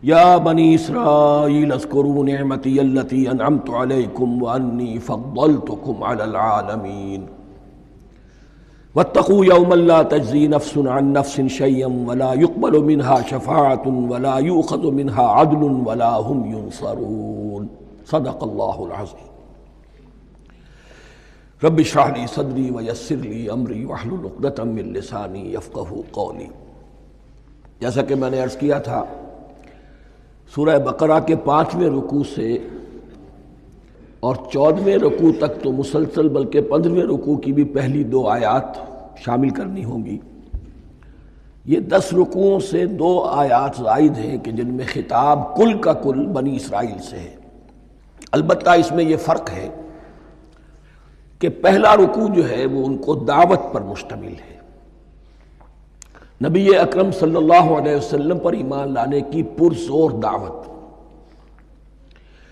یا بنی اسرائیل اذکروا نعمتی التی انعمت علیکم وانی فضلتکم علی العالمین واتقوا یوما لا تجزی نفس عن نفس شیئا ولا يقبل منها شفاعة ولا یؤخذ منها عدل ولا هم ینصرون صدق اللہ العظیم۔ رب اشرح لی صدری ویسر لی امری واحلل عقدۃ من لسانی یفقہوا قولی۔ جیسا کہ میں نے عرض کیا تھا، سورہ بقرہ کے 5ویں رکوع سے اور 14ویں رکوع تک تو مسلسل، بلکہ 15ویں رکوع کی بھی پہلی 2 آیات شامل کرنی ہوں گی۔ یہ 10 رکوعوں سے 2 آیات زائد ہیں کہ جن میں خطاب کل کا کل بنی اسرائیل سے ہے۔ البتہ اس میں یہ فرق ہے کہ پہلا رکوع جو ہے وہ ان کو دعوت پر مشتمل ہے، نبی اکرم صلی اللہ علیہ وسلم پر ایمان لانے کی پرزور دعوت۔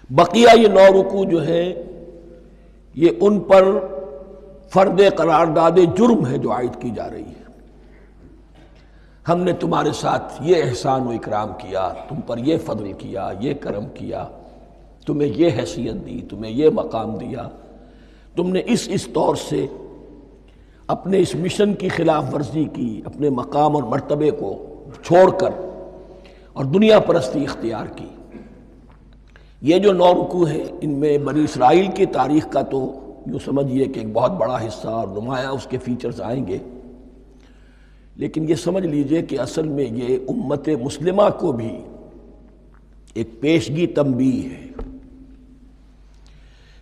بقیہ یہ 9 رکوع جو ہیں یہ ان پر فرد قرارداد جرم ہے جو عائد کی جا رہی ہے۔ ہم نے تمہارے ساتھ یہ احسان و اکرام کیا، تم پر یہ فضل کیا، یہ کرم کیا، تمہیں یہ حیثیت دی، تمہیں یہ مقام دیا، تم نے اس طور سے اپنے اس مشن کی خلاف ورزی کی، اپنے مقام اور مرتبے کو چھوڑ کر اور دنیا پرستی اختیار کی۔ یہ جو 9 رکوع ہیں ان میں بنی اسرائیل کی تاریخ کا تو یوں سمجھیے کہ ایک بہت بڑا حصہ اور نمایاں اس کے فیچرز آئیں گے، لیکن یہ سمجھ لیجئے کہ اصل میں یہ امت مسلمہ کو بھی ایک پیشگی تنبیہ ہے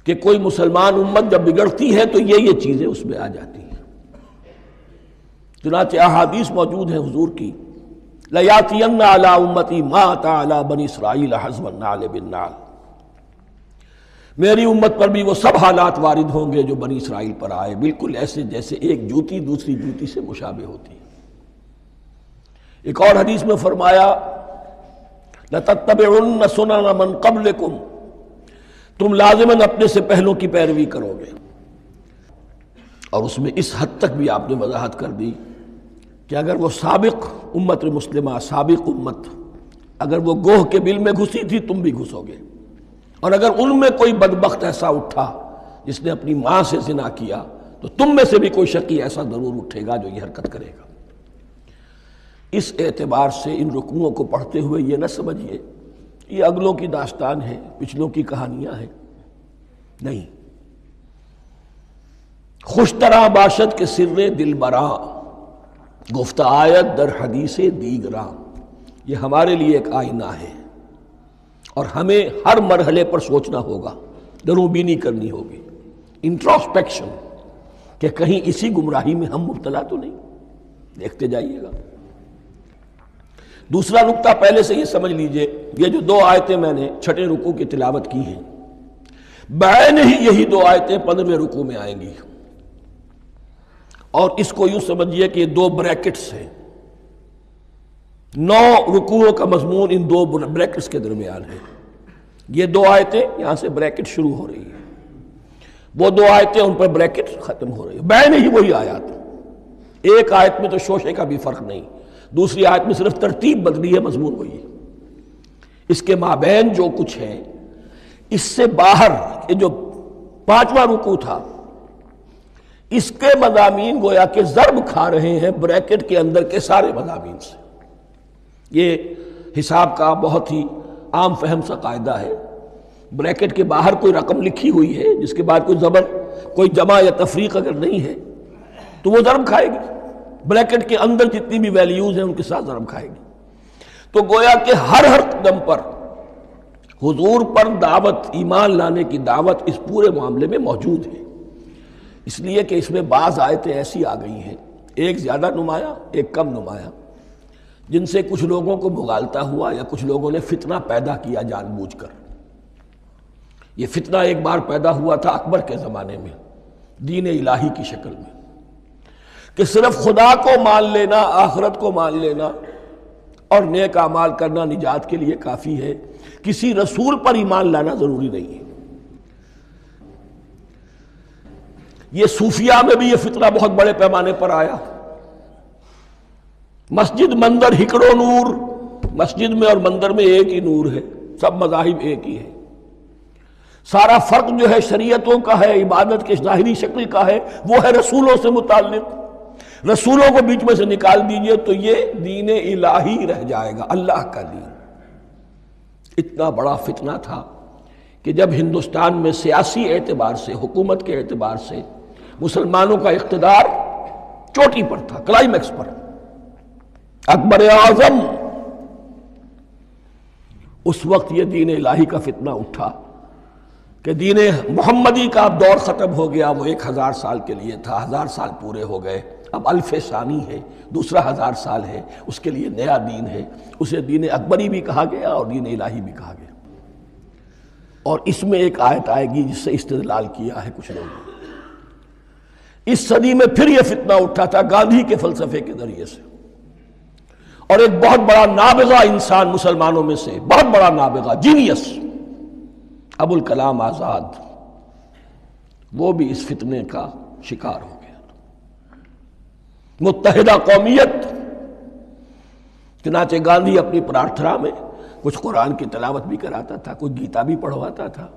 کہ کوئی مسلمان امت جب بگڑتی ہے تو یہ چیزیں اس میں آ جاتی ہیں۔ چنانچہ احادیث موجود ہیں حضور کی، لَيَأْتِيَنَّ عَلَىٰ أُمَّتِي مَا أَتَىٰ عَلَىٰ بَنِي إِسْرَائِيلَ حَزْوَ النَّعْلِ بِالنَّعْلِ۔ میری امت پر بھی وہ سب حالات وارد ہوں گے جو بنی اسرائیل پر آئے، بالکل ایسے جیسے ایک جوتی دوسری جوتی سے مشابہ ہوتی ہے۔ ایک اور حدیث میں فرمایا لَتَتَّبِعُنَّ سُنَنَ مَنْ قَبْلِكُمْ، تم لازماً اپنے سے پہلوں کی پیروی کرو گے۔ اور اس میں اس حد تک بھی آپ نے وضاحت کر دی کہ اگر وہ سابق امت مسلمہ، سابق امت، اگر وہ گوہ کے بل میں گھسی تھی تم بھی گھسو گے، اور اگر ان میں کوئی بدبخت ایسا اٹھا جس نے اپنی ماں سے زنا کیا تو تم میں سے بھی کوئی شقی ایسا ضرور اٹھے گا جو یہ حرکت کرے گا۔ اس اعتبار سے ان رکوعوں کو پڑھتے ہوئے یہ نہ سمجھیے یہ اگلوں کی داستان ہے، پچھلوں کی کہانیاں ہیں، نہیں۔ خوش طرح باشد کے سر دل براں، گفت آیت در حدیث دیگراں، یہ ہمارے لیے ایک آئینہ ہے اور ہمیں ہر مرحلے پر سوچنا ہوگا، دروں بینی کرنی ہوگی، انٹروسپیکشن، کہ کہیں اسی گمراہی میں ہم مبتلا تو نہیں۔ دیکھتے جائیے گا۔ دوسرا نقطہ پہلے سے یہ سمجھ لیجئے، یہ جو 2 آیتیں میں نے 6 رکوع کی تلاوت کی ہیں، بعین ہی یہی 2 آیتیں 15ویں رکوع میں آئیں گی، اور اس کو یوں سمجھیے کہ یہ 2 بریکٹس ہیں۔ 9 رکوعوں کا مضمون ان 2 بریکٹس کے درمیان ہے۔ یہ 2 آیتیں یہاں سے بریکٹ شروع ہو رہی ہیں، وہ 2 آیتیں ان پر بریکٹ ختم ہو رہی ہیں، بعین ہی وہی آیات۔ ایک آیت میں تو شوشے کا بھی فرق نہیں، دوسری آیت میں صرف ترتیب بدلی ہے، مضمون وہی ہے۔ اس کے مابین جو کچھ ہے، اس سے باہر یہ جو 5واں رکوع تھا، اس کے مضامین گویا کہ ضرب کھا رہے ہیں بریکٹ کے اندر کے سارے مضامین سے۔ یہ حساب کا بہت ہی عام فہم سا قاعدہ ہے، بریکٹ کے باہر کوئی رقم لکھی ہوئی ہے جس کے بعد کوئی زبر، کوئی جمع یا تفریق اگر نہیں ہے تو وہ ضرب کھائے گی، بریکٹ کے اندر جتنی بھی ویلیوز ہیں ان کے ساتھ ضرب کھائے گی۔ تو گویا کہ ہر قدم پر حضور پر دعوت، ایمان لانے کی دعوت اس پورے معاملے میں موجود ہے، اس لیے کہ اس میں بعض آیتیں ایسی آ گئی ہیں، ایک زیادہ نمایاں ایک کم نمایاں، جن سے کچھ لوگوں کو مغالطہ ہوا یا کچھ لوگوں نے فتنہ پیدا کیا جان بوجھ کر۔ یہ فتنہ ایک بار پیدا ہوا تھا اکبر کے زمانے میں، دین الہی کی شکل میں، کہ صرف خدا کو مان لینا، آخرت کو مان لینا اور نیک اعمال کرنا نجات کے لیے کافی ہے، کسی رسول پر ایمان لانا ضروری نہیں ہے۔ یہ صوفیہ میں بھی یہ فتنہ بہت بڑے پیمانے پر آیا، مسجد مندر ہکڑو نور مسجد میں اور مندر میں ایک ہی نور ہے، سب مذاہب ایک ہی ہے، سارا فرق جو ہے شریعتوں کا ہے، عبادت کے ظاہری شکل کا ہے، وہ ہے رسولوں سے متعلق۔ رسولوں کو بیچ میں سے نکال دیجئے تو یہ دین الہی رہ جائے گا، اللہ کا دین۔ اتنا بڑا فتنہ تھا کہ جب ہندوستان میں سیاسی اعتبار سے، حکومت کے اعتبار سے مسلمانوں کا اقتدار چوٹی پر تھا، کلائمیکس پر، اکبر اعظم، اس وقت یہ دین الہی کا فتنہ اٹھا کہ دین محمدی کا اب دور ختم ہو گیا، وہ 1000 سال کے لیے تھا، 1000 سال پورے ہو گئے، اب الف ثانی ہے، دوسرا 1000 سال ہے، اس کے لیے نیا دین ہے، اسے دین اکبری بھی کہا گیا اور دین الہی بھی کہا گیا۔ اور اس میں ایک آیت آئے گی جس سے استدلال کیا ہے کچھ لوگوں نے۔ اس صدی میں پھر یہ فتنہ اٹھا تھا گاندھی کے فلسفے کے ذریعے سے، اور ایک بہت بڑا نابغہ انسان مسلمانوں میں سے، بہت بڑا نابغہ، جینیس، ابوالکلام آزاد، وہ بھی اس فتنے کا شکار ہو گیا۔ متحدہ قومیت، چنانچہ گاندھی اپنی پرارتھنا میں کچھ قرآن کی تلاوت بھی کراتا تھا، کچھ گیتا بھی پڑھواتا تھا،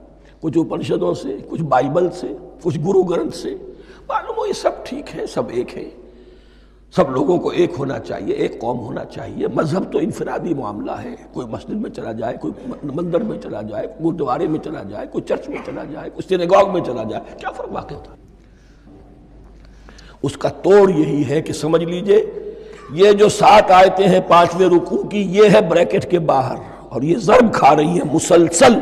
کچھ اپنشدوں سے، کچھ بائبل سے، کچھ گرو گرنتھ سے، معلوم ہو یہ سب ٹھیک ہے، سب ایک ہے، سب لوگوں کو ایک ہونا چاہیے، ایک قوم ہونا چاہیے، مذہب تو انفرادی معاملہ ہے، کوئی مسجد میں چلا جائے، کوئی مندر میں چلا جائے، گردوارے میں چلا جائے، کوئی چرچ میں چلا جائے، کوئی سینیگاگ میں چلا جائے، کیا فرق واقع ہوتا ہے؟ اس کا توڑ یہی ہے کہ سمجھ لیجئے یہ جو 7 آیتیں ہیں 5ویں رکوع کی، یہ ہے بریکٹ کے باہر، اور یہ ضرب کھا رہی ہے مسلسل۔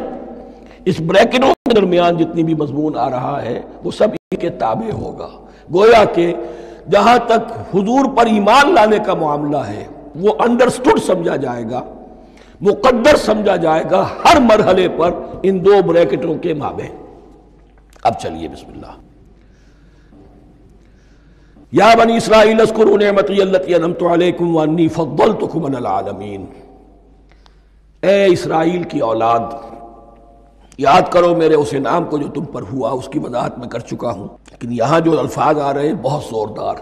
اس بریکٹوں کے درمیان جتنی بھی مضمون آ رہا ہے وہ سب ان کے تابع ہوگا، گویا کہ جہاں تک حضور پر ایمان لانے کا معاملہ ہے وہ انڈرسٹوڈ سمجھا جائے گا، مقدر سمجھا جائے گا ہر مرحلے پر ان 2 بریکٹوں کے مابین۔ اب چلیے بسم اللہ۔ یا بنی اسرائیل اذکروا نعمتی التی انعمت علیکم وانی فضلتکم علی العالمین، اے اسرائیل کی اولاد، یاد کرو میرے اس انعام کو جو تم پر ہوا، اس کی وضاحت میں کر چکا ہوں، لیکن یہاں جو الفاظ آ رہے ہیں بہت زوردار،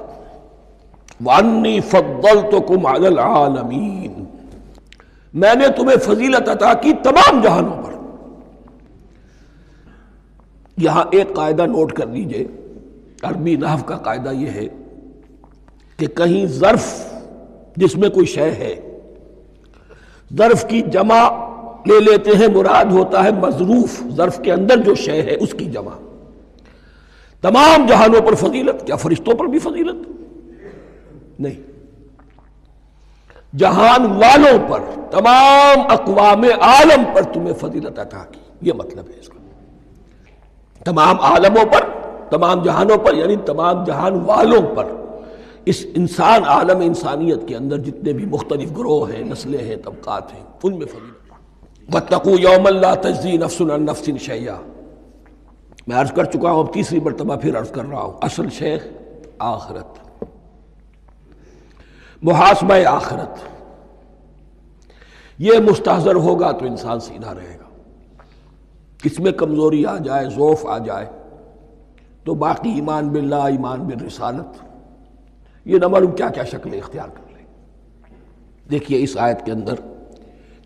وانی فضلتکم علی العالمین، میں نے تمہیں فضیلت عطا کی تمام جہانوں پر۔ یہاں ایک قاعدہ نوٹ کر لیجئے، عربی نحو کا قاعدہ یہ ہے کہ کہیں ظرف جس میں کوئی شے ہے، ظرف کی جمع لے لیتے ہیں، مراد ہوتا ہے مظروف، ظرف کے اندر جو شے ہے اس کی جمع۔ تمام جہانوں پر فضیلت، کیا فرشتوں پر بھی فضیلت؟ نہیں، جہان والوں پر، تمام اقوام عالم پر تمہیں فضیلت عطا کی، یہ مطلب ہے اس کا۔ تمام عالموں پر، تمام جہانوں پر، یعنی تمام جہان والوں پر، اس انسان عالم انسانیت کے اندر جتنے بھی مختلف گروہ ہیں، نسلیں ہیں، طبقات ہیں، ان میں فضیلت۔ وَاتَّقُوا يَوْمًا لَا تَجْزِي نَفْسٌ عَن نَفْسٍ شَيْئًا، میں عرض کر چکا ہوں، اب تیسری مرتبہ پھر عرض کر رہا ہوں، اصل شیخ آخرت، محاسبہ آخرت، یہ مستحضر ہوگا تو انسان سیدھا رہے گا۔ کس میں کمزوری آ جائے، ضعف آ جائے تو باقی ایمان باللہ، ایمان بالرسالت، یہ نہ معلوم کیا کیا شکلیں اختیار کر لیں۔ دیکھیے اس آیت کے اندر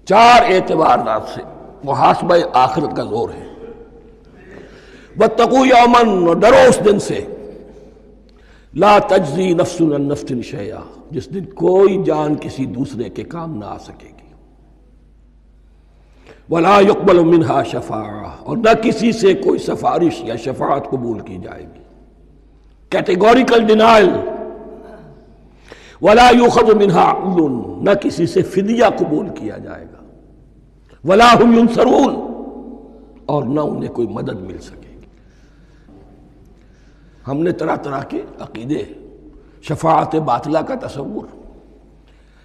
4 اعتبارات سے محاسبہ آخرت کا زور ہے۔ وَاتَّقُوا يَوْمًا، ڈرو اس دن سے، لا تجزی نفس عن نفس شیئا، جس دن کوئی جان کسی دوسرے کے کام نہ آ سکے گی، ولا يقبل منها شفاعہ، اور نہ کسی سے کوئی سفارش یا شفاعت قبول کی جائے گی، کیٹیگوریکل ڈینائل، ولا يؤخذ منها عدل، نہ کسی سے فدیہ قبول کیا جائے گا، ولا هم ينصرون، اور نہ انہیں کوئی مدد مل سکے گی۔ ہم نے طرح طرح کے عقیدے، شفاعت باطلہ کا تصور،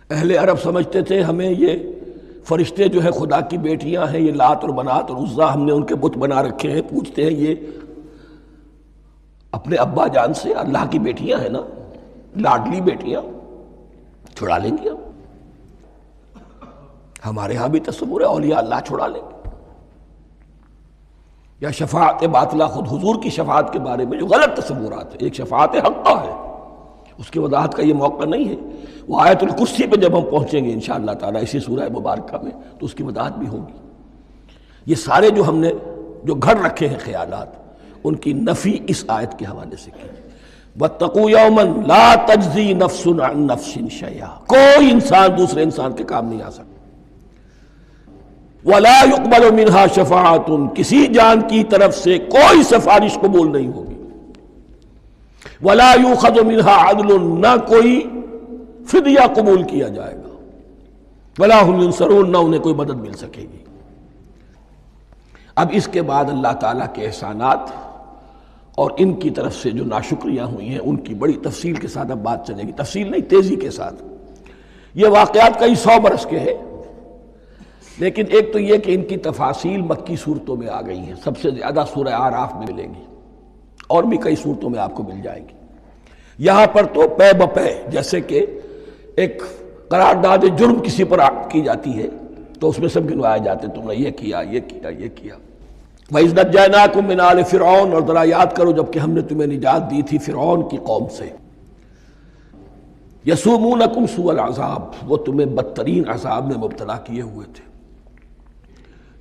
اہل عرب سمجھتے تھے ہمیں یہ فرشتے جو ہے خدا کی بیٹیاں ہیں، یہ لات اور منات اور عزا، ہم نے ان کے بت بنا رکھے ہیں، پوچھتے ہیں یہ اپنے ابا جان سے اللہ کی بیٹیاں ہیں نا، لاڈلی بیٹیاں، چھڑا لیں گے ہمارے ہاں بھی تصور ہے اولیاء اللہ چھڑا لیں گے۔ یا شفاعت باطلہ، خود حضور کی شفاعت کے بارے میں جو غلط تصورات ہیں، ایک شفاعت حقہ ہے، اس کی وضاحت کا یہ موقع نہیں ہے، وہ آیت الکرسی پہ جب ہم پہنچیں گے انشاءاللہ تعالیٰ اسی سورہ مبارکہ میں تو اس کی وضاحت بھی ہوگی۔ یہ سارے جو ہم نے جو گھڑ رکھے ہیں خیالات، ان کی نفی اس آیت کے حوالے سے کی۔ وَاتَّقُوا يَوْمًا لَا تَجْزِي نَفْسٌ عَن نَفْسٍ شَيْئًا، کوئی انسان دوسرے انسان کے کام نہیں آ سکتا۔ وَلَا يُقْبَلُ مِنْهَا شَفَاعَةٌ، کسی جان کی طرف سے کوئی سفارش قبول نہیں ہوگی۔ وَلَا يُؤْخَذُ مِنْهَا عَدْلٌ، نہ کوئی فدیہ قبول کیا جائے گا۔ وَلَا هُمْ يُنصَرُونَ، نہ انہیں کوئی مدد مل سکے گی۔ اب اس کے بعد اللہ تعالیٰ کے احسانات اور ان کی طرف سے جو ناشکریاں ہوئی ہیں ان کی بڑی تفصیل کے ساتھ اب بات چلے گی، تفصیل نہیں تیزی کے ساتھ۔ یہ واقعات کئی 100 برس کے ہیں، لیکن ایک تو یہ کہ ان کی تفاصیل مکی صورتوں میں آ گئی ہیں، سب سے زیادہ سورہ اعراف میں ملیں گی، اور بھی کئی صورتوں میں آپ کو مل جائیں گی۔ یہاں پر تو پے بپے، جیسے کہ ایک قرارداد جرم کسی پر کی جاتی ہے تو اس میں سب گنوائے جاتے، تم نے یہ کیا، یہ کیا، یہ کیا۔ وَإِذْ نَجَّيْنَاكُم مِّنْ آلِ فِرْعَوْنَ، اور ذرا یاد کرو جب کہ ہم نے تمہیں نجات دی تھی فرعون کی قوم سے۔ يَسُومُونَكُمْ سُوءَ الْعَذَابِ، وہ تمہیں بدترین عذاب میں مبتلا کیے ہوئے تھے۔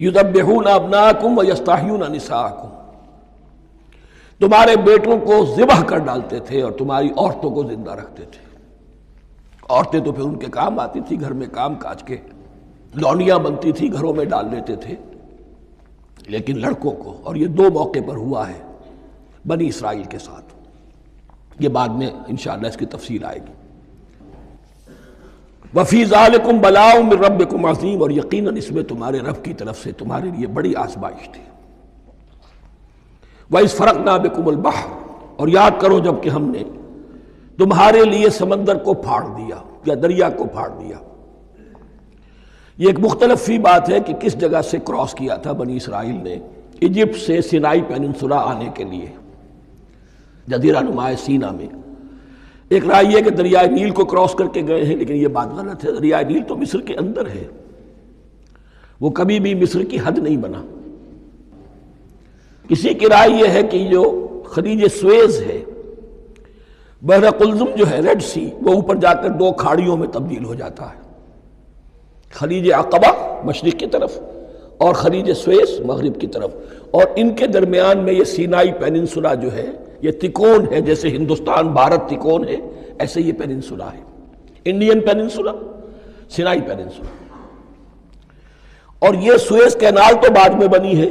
يُذَبِّحُونَ أَبْنَاءَكُمْ وَيَسْتَحْيُونَ نِسَاءَكُمْ، تمہارے بیٹوں کو ذبح کر ڈالتے تھے اور تمہاری عورتوں کو زندہ رکھتے تھے۔ عورتیں تو پھر ان کے کام آتی تھی، گھر میں کام کاج کے لونیاں بنتی تھی، گھروں میں ڈال لیتے تھے، لیکن لڑکوں کو، اور یہ 2 موقع پر ہوا ہے بنی اسرائیل کے ساتھ، یہ بعد میں انشاءاللہ اس کی تفصیل آئے گی۔ وَفِي ذَلِكُمْ بَلَاءٌ مِّن رَبِّكُمْ عَظِيمٌ، اور یقیناً اس میں تمہارے رب کی طرف سے تمہارے لیے بڑی آزمائش تھی۔ وَإِذْ فَرَقْنَا بِكُمُ الْبَحْرَ، اور یاد کرو جب کہ ہم نے تمہارے لیے سمندر کو پھاڑ دیا یا دریا کو پھاڑ دیا۔ یہ ایک مختلف فی بات ہے کہ کس جگہ سے کراس کیا تھا بنی اسرائیل نے ایجپٹ سے سینائی پیننسولا آنے کے لیے، جزیرہ نما سینا میں۔ ایک رائے یہ کہ دریائے نیل کو کراس کر کے گئے ہیں، لیکن یہ بات غلط ہے، دریائے نیل تو مصر کے اندر ہے، وہ کبھی بھی مصر کی حد نہیں بنا۔ کسی کی رائے یہ ہے کہ جو خلیج سویز ہے، بحر قلزم جو ہے ریڈ سی، وہ اوپر جا کر 2 کھاڑیوں میں تبدیل ہو جاتا ہے، خلیج عقبہ مشرق کی طرف اور خلیج سویس مغرب کی طرف، اور ان کے درمیان میں یہ سینائی پیننسولا جو ہے یہ تکون ہے، جیسے ہندوستان بھارت تکون ہے ایسے یہ پیننسولا ہے، انڈین پیننسولا، سینائی پیننسولا۔ اور یہ سویس کینال تو بعد میں بنی ہے،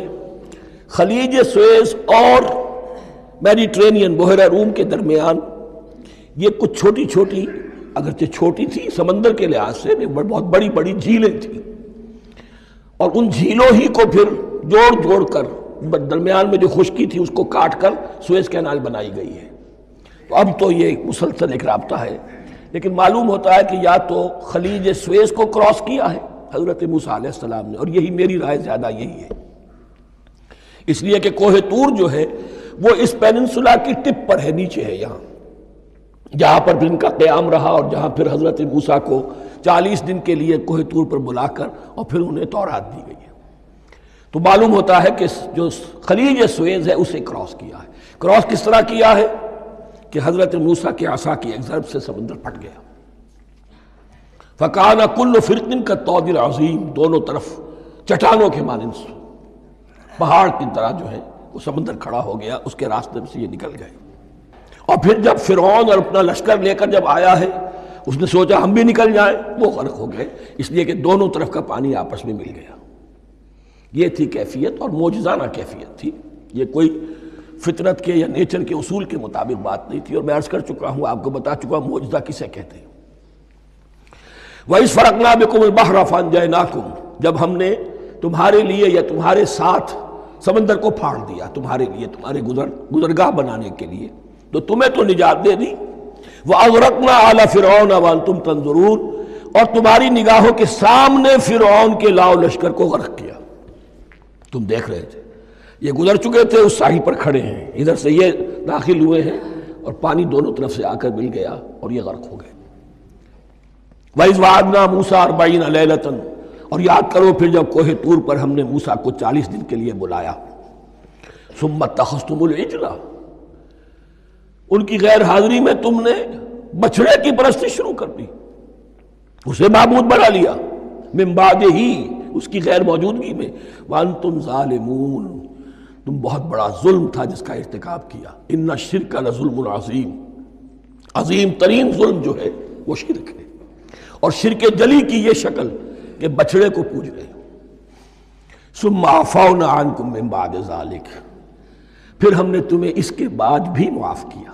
خلیج سویس اور میڈیٹرینین بحیرہ روم کے درمیان یہ کچھ چھوٹی چھوٹی، اگرچہ چھوٹی تھی سمندر کے لحاظ سے، بہت بڑی بڑی جھیلیں تھیں، اور ان جھیلوں ہی کو پھر جوڑ جوڑ کر درمیان میں جو خشکی تھی اس کو کاٹ کر سویس کینال بنائی گئی ہے۔ تو اب تو یہ مسلسل ایک رابطہ ہے، لیکن معلوم ہوتا ہے کہ یا تو خلیج سویس کو کراس کیا ہے حضرت موسیٰ علیہ السلام نے، اور یہی میری رائے زیادہ یہی ہے، اس لیے کہ کوہ طور جو ہے وہ اس پیننسولا کی ٹپ پر ہے، نیچے ہے یہاں، جہاں پر پھر ان کا قیام رہا اور جہاں پھر حضرت موسیٰ کو 40 دن کے لیے کوہ طور پر بلا کر اور پھر انہیں تورات دی گئی ہے۔ تو معلوم ہوتا ہے کہ جو خلیج سویز ہے اسے کراس کیا ہے۔ کراس کس طرح کیا ہے کہ حضرت موسیٰ کے عصا کی ایک ضرب سے سمندر پھٹ گیا۔ فَكَانَ كُلُّ فِرْقٍ كَالطَّوْدِ الْعَظِيمِ، دونوں طرف چٹانوں کے مانند پہاڑ کی طرح جو ہے وہ سمندر کھڑا ہو گیا، اس کے راستے سے یہ نکل گئے۔ اور پھر جب فرعون اور اپنا لشکر لے کر جب آیا ہے، اس نے سوچا ہم بھی نکل جائیں، وہ غرق ہو گئے، اس لیے کہ دونوں طرف کا پانی آپس میں مل گیا۔ یہ تھی کیفیت، اور معجزانہ کیفیت تھی، یہ کوئی فطرت کے یا نیچر کے اصول کے مطابق بات نہیں تھی، اور میں عرض کر چکا ہوں، آپ کو بتا چکا ہوں معجزہ کسے کہتے ہیں۔ وَإِذْ فَرَقْنَا بِكُمُ الْبَحْرَ فَأَنْجَيْنَاكُمْ، جب ہم نے تمہارے لیے یا تمہارے ساتھ سمندر کو پھاڑ دیا، تمہارے لیے، تمہارے گزرگاہ بنانے کے لیے، تو تمہیں تو نجات دے دی۔ وَأَغْرَقْنَا آلَ فِرْعَوْنَ وَأَنْتُمْ تَنْظُرُونَ، اور تمہاری نگاہوں کے سامنے فرعون کے لاؤ لشکر کو غرق کیا، تم دیکھ رہے تھے، یہ گزر چکے تھے، اس ساحل پر کھڑے ہیں، ادھر سے یہ داخل ہوئے ہیں اور پانی دونوں طرف سے آ کر مل گیا اور یہ غرق ہو گئے۔ وَإِذْ وَعَدْنَا مُوسَىٰ 40 لَيْلَةً، اور یاد کرو پھر جب کوہ طور پر ہم نے موسیٰ کو 40 دن کے لیے بلایا۔ ثُمَّ اتَّخَذْتُمُ الْعِجْلَ، ان کی غیر حاضری میں تم نے بچڑے کی پرستی شروع کر دی، اسے معبود بنا لیا، من بعد ہی، اس کی غیر موجودگی میں، وانتم ظالمون، تم بہت بڑا ظلم تھا جس کا ارتکاب کیا، ان الشرک لظلم عظیم، عظیم ترین ظلم جو ہے وہ شرک ہے، اور شرک جلی کی یہ شکل کہ بچڑے کو پوج رہے ہیں۔ ثم عفونا عنکم من بعد ذلک، پھر ہم نے تمہیں اس کے بعد بھی معاف کیا،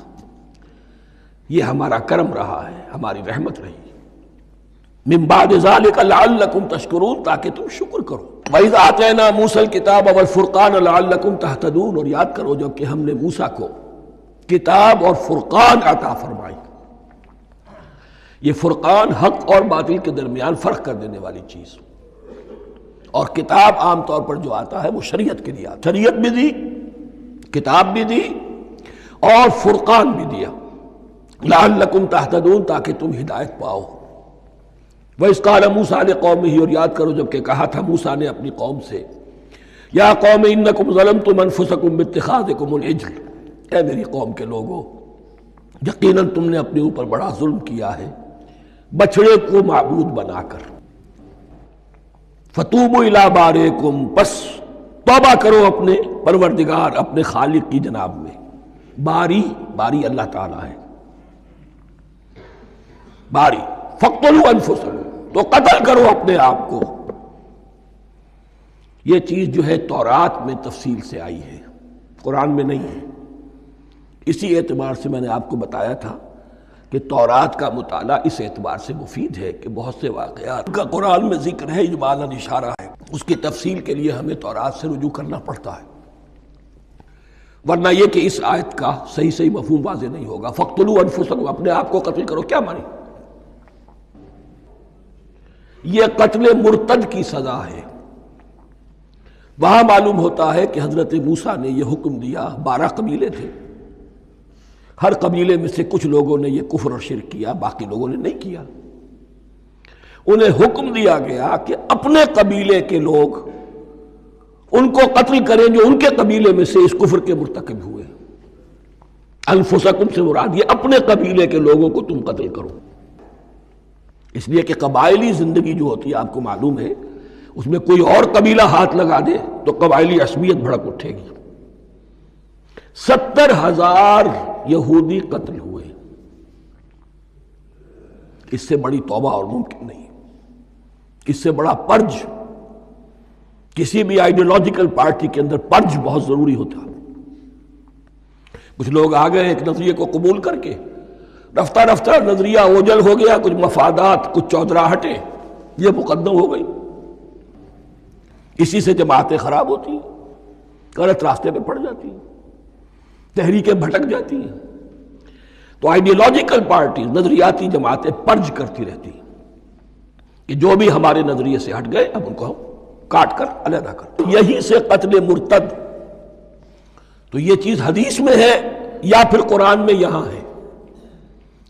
یہ ہمارا کرم رہا ہے، ہماری رحمت رہی، من بعد ذلک لعلکم تشکرون، تاکہ تم شکر کرو۔ وَإِذْ آتَيْنَا مُوسَى الْكِتَابَ وَالْفُرْقَانَ لَعَلَّكُمْ تَهْتَدُونَ، اور یاد کرو جب کہ ہم نے موسیٰ کو کتاب اور فرقان عطا فرمائی۔ یہ فرقان حق اور باطل کے درمیان فرق کر دینے والی چیز، اور کتاب عام طور پر جو آتا ہے وہ شریعت کے لیے آتا ہے، شریعت بھی دی، کتاب بھی دی، اور فرقان بھی دیا، لعلکم تہتدون، تاکہ تم ہدایت پاؤ۔ وَإِذْ قَالَ مُوسَىٰ لِقَوْمِهِ، اور یاد کرو جب کہ کہا تھا موسیٰ نے اپنی قوم سے، یا قوم انکم ظلمتم انفسکم باتخاذکم العجل، اے میری قوم کے لوگو، یقیناً تم نے اپنے اوپر بڑا ظلم کیا ہے بچڑے کو معبود بنا کر۔ فَتُوبُوا إِلَىٰ بَارِئِكُمْ، پس توبہ کرو اپنے پروردگار، اپنے خالق کی جناب میں۔ باری، باری اللہ تعالیٰ ہے، باری۔ فَاقْتُلُوا أَنفُسَكُمْ، تو قتل کرو اپنے آپ کو۔ یہ چیز جو ہے تورات میں تفصیل سے آئی ہے، قرآن میں نہیں ہے۔ اسی اعتبار سے میں نے آپ کو بتایا تھا کہ تورات کا مطالعہ اس اعتبار سے مفید ہے کہ بہت سے واقعات کا قرآن میں ذکر ہے، اجمالاً اشارہ ہے، اس کی تفصیل کے لیے ہمیں تورات سے رجوع کرنا پڑتا ہے، ورنہ یہ کہ اس آیت کا صحیح مفہوم واضح نہیں ہوگا۔ فَاقْتُلُوا أَنفُسَكُمْ، اپنے آپ کو قتل کرو، کیا مانی؟ یہ قتل مرتد کی سزا ہے۔ وہاں معلوم ہوتا ہے کہ حضرت موسیٰ نے یہ حکم دیا، 12 قبیلے تھے، ہر قبیلے میں سے کچھ لوگوں نے یہ کفر اور شرک کیا، باقی لوگوں نے نہیں کیا۔ انہیں حکم دیا گیا کہ اپنے قبیلے کے لوگ ان کو قتل کریں جو ان کے قبیلے میں سے اس کفر کے مرتکب ہوئے۔ انفسکم سے مراد یہ اپنے قبیلے کے لوگوں کو تم قتل کرو، اس لیے کہ قبائلی زندگی جو ہوتی ہے آپ کو معلوم ہے، اس میں کوئی اور قبیلہ ہاتھ لگا دے تو قبائلی عصبیت بھڑک اٹھے گی۔ 70,000 یہودی قتل ہوئے، اس سے بڑی توبہ اور ممکن نہیں، اس سے بڑا پرج، کسی بھی آئیڈیولوجیکل پارٹی کے اندر پرج بہت ضروری ہوتا۔ کچھ لوگ آ گئے ایک نظریے کو قبول کر کے، رفتہ رفتہ نظریہ اوجل ہو گیا، کچھ مفادات، کچھ چودراہٹیں یہ مقدم ہو گئی، اسی سے جماعتیں خراب ہوتی ہیں، غلط راستے پہ پڑ جاتی ہیں، تحریکیں بھٹک جاتی ہیں۔ تو آئیڈیولوجیکل پارٹی، نظریاتی جماعتیں پرج کرتی رہتی ہیں کہ جو بھی ہمارے نظریے سے ہٹ گئے اب ان کو ہم کاٹ کر علیحدہ کر۔ یہی سے قتل مرتد، تو یہ چیز حدیث میں ہے یا پھر قرآن میں یہاں ہے۔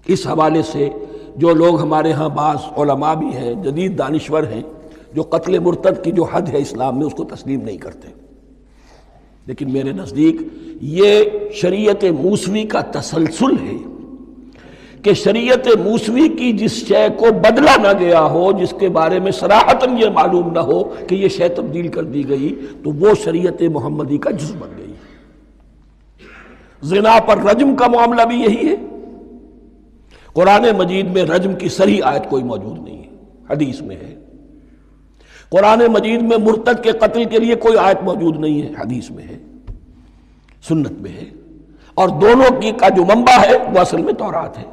اس حوالے سے جو لوگ ہمارے ہاں بعض علماء بھی ہیں، جدید دانشور ہیں، جو قتل مرتد کی جو حد ہے اسلام میں اس کو تسلیم نہیں کرتے، لیکن میرے نزدیک یہ شریعت موسوی کا تسلسل ہے کہ شریعت موسوی کی جس شے کو بدلا نہ گیا ہو، جس کے بارے میں صراحتاً یہ معلوم نہ ہو کہ یہ شے تبدیل کر دی گئی، تو وہ شریعت محمدی کا جز بن گئی۔ زنا پر رجم کا معاملہ بھی یہی ہے۔ قرآن مجید میں رجم کی صریح آیت کوئی موجود نہیں ہے، حدیث میں ہے۔ قرآن مجید میں مرتد کے قتل کے لیے کوئی آیت موجود نہیں ہے، حدیث میں ہے، سنت میں ہے، اور دونوں کی کا جو منبع ہے وہ اصل میں تورات ہے۔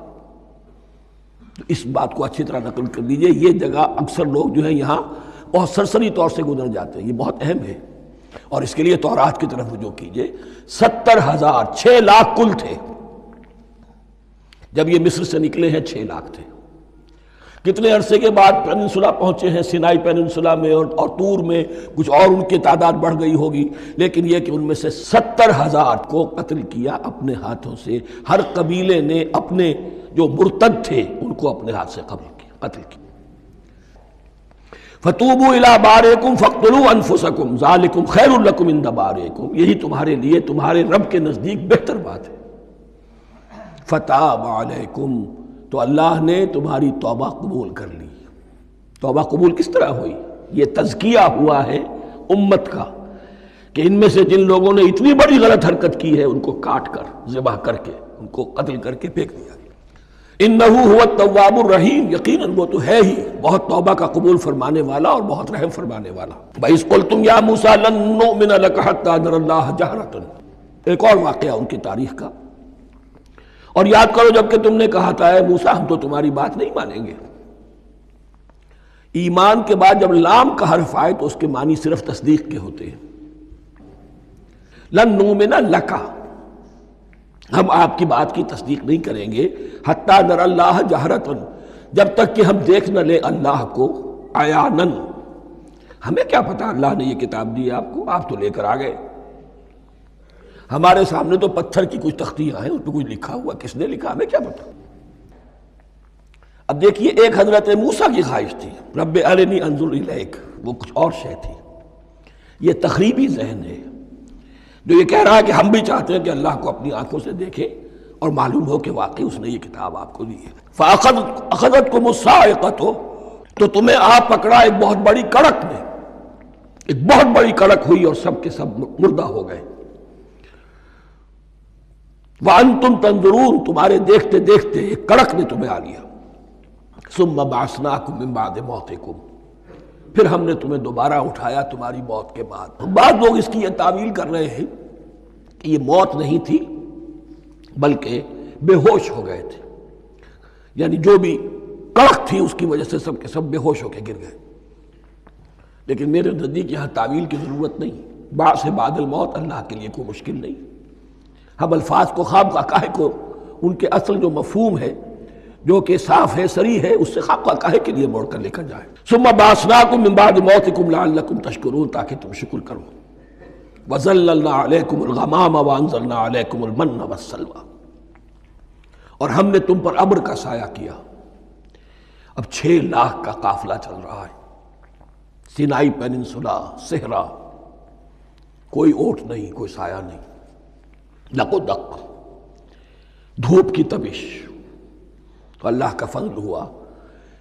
تو اس بات کو اچھی طرح نقل کر دیجئے، یہ جگہ اکثر لوگ جو ہے یہاں بہت سرسری طور سے گزر جاتے ہیں، یہ بہت اہم ہے، اور اس کے لیے تورات کی طرف رجوع کیجئے۔ 70,000، 6 لاکھ کل تھے جب یہ مصر سے نکلے ہیں، 6 لاکھ تھے۔ کتنے عرصے کے بعد پیننسولا پہنچے ہیں، سینائی پیننسولا میں اور طور میں، کچھ اور ان کی تعداد بڑھ گئی ہوگی، لیکن یہ کہ ان میں سے 70,000 کو قتل کیا اپنے ہاتھوں سے۔ ہر قبیلے نے اپنے جو مرتد تھے ان کو اپنے ہاتھ سے قتل کیا۔ فَتُوبُوا إِلَىٰ بَارِئِكُمْ فَاقْتُلُوا أَنفُسَكُمْ ذَلِكُمْ خَيْرٌ لَكُمْ عِندَ بَارِئِكُمْ، یہی تمہارے لیے تمہارے رب کے نزدیک بہتر بات ہے۔ فَتَابَ عَلَيْكُمْ، تو اللہ نے تمہاری توبہ قبول کر لی۔ توبہ قبول کس طرح ہوئی؟ یہ تزکیہ ہوا ہے امت کا کہ ان میں سے جن لوگوں نے اتنی بڑی غلط حرکت کی ہے ان کو کاٹ کر، ذبح کر کے، ان کو قتل کر کے پھینک دیا گیا۔ انہ هو التواب الرحیم، یقیناً وہ تو ہے ہی بہت توبہ کا قبول فرمانے والا اور بہت رحم فرمانے والا۔ وَإِذْ قُلْتُمْ يَا مُوسَىٰ لَن نُّؤْمِنَ لَكَ حَتَّىٰ نَرَى اللَّهَ جَهْرَةً، ایک اور واقعہ ان کی تاریخ کا۔ اور یاد کرو جب کہ تم نے کہا تھا اے موسیٰ ہم تو تمہاری بات نہیں مانیں گے۔ ایمان کے بعد جب لام کا حرف آئے تو اس کے معنی صرف تصدیق کے ہوتے ہیں۔ لن نؤمن لک، ہم آپ کی بات کی تصدیق نہیں کریں گے، حتی نر اللہ جہرتن، جب تک کہ ہم دیکھ نہ لیں اللہ کو عیانن۔ ہمیں کیا پتا اللہ نے یہ کتاب دی آپ کو، آپ تو لے کر آ گئے، ہمارے سامنے تو پتھر کی کچھ تختیاں ہیں، اس پہ کچھ لکھا ہوا، کس نے لکھا ہمیں کیا پتا۔ اب دیکھیے ایک حضرت موسیٰ کی خواہش تھی رب ارنی انظر الیک، وہ کچھ اور شے تھی۔ یہ تخریبی ذہن ہے جو یہ کہہ رہا ہے کہ ہم بھی چاہتے ہیں کہ اللہ کو اپنی آنکھوں سے دیکھیں اور معلوم ہو کہ واقعی اس نے یہ کتاب آپ کو دی ہے۔ فَأَخَذَتْكُمُ الصَّاعِقَةُ، تو تمہیں آپ پکڑا ایک بہت بڑی کڑک نے، ایک بہت بڑی کڑک ہوئی اور سب کے سب مردہ ہو گئے۔ وَأَنْتُمْ تَنظُرُونَ، تمہارے دیکھتے دیکھتے ایک کڑک نے تمہیں آ لیا۔ ثُمَّ بَعَثْنَاكُمْ مِنْ بَعْدِ مَوْتِكُمْ، پھر ہم نے تمہیں دوبارہ اٹھایا تمہاری موت کے بعد۔ بعض لوگ اس کی یہ تعویل کر رہے ہیں کہ یہ موت نہیں تھی بلکہ بے ہوش ہو گئے تھے، یعنی جو بھی کڑک تھی اس کی وجہ سے سب کے سب بے ہوش ہو کے گر گئے۔ لیکن میرے نزدیک یہاں تعویل کی ضرورت نہیں، بعث بعد الموت اللہ کے لیے کوئی مشکل نہیں۔ ہم الفاظ کو خواب کا کو ان کے اصل جو مفہوم ہے جو کہ صاف ہے صریح ہے اس سے خواب کا کاہے کے لیے موڑ کر لے کر جائیں۔ ثم بعثناکم من بعد موتکم لعلکم تشکرون، تاکہ تم شکر کرو۔ وظللنا علیکم الغمام وانزلنا علیکم المن والسلوى، اور ہم نے تم پر ابر کا سایہ کیا۔ اب 6 لاکھ کا قافلہ چل رہا ہے، سینائی پیننسولا، صحرا، کوئی اوٹ نہیں، کوئی سایہ نہیں، لق و دق، دھوپ کی تپش۔ تو اللہ کا فضل ہوا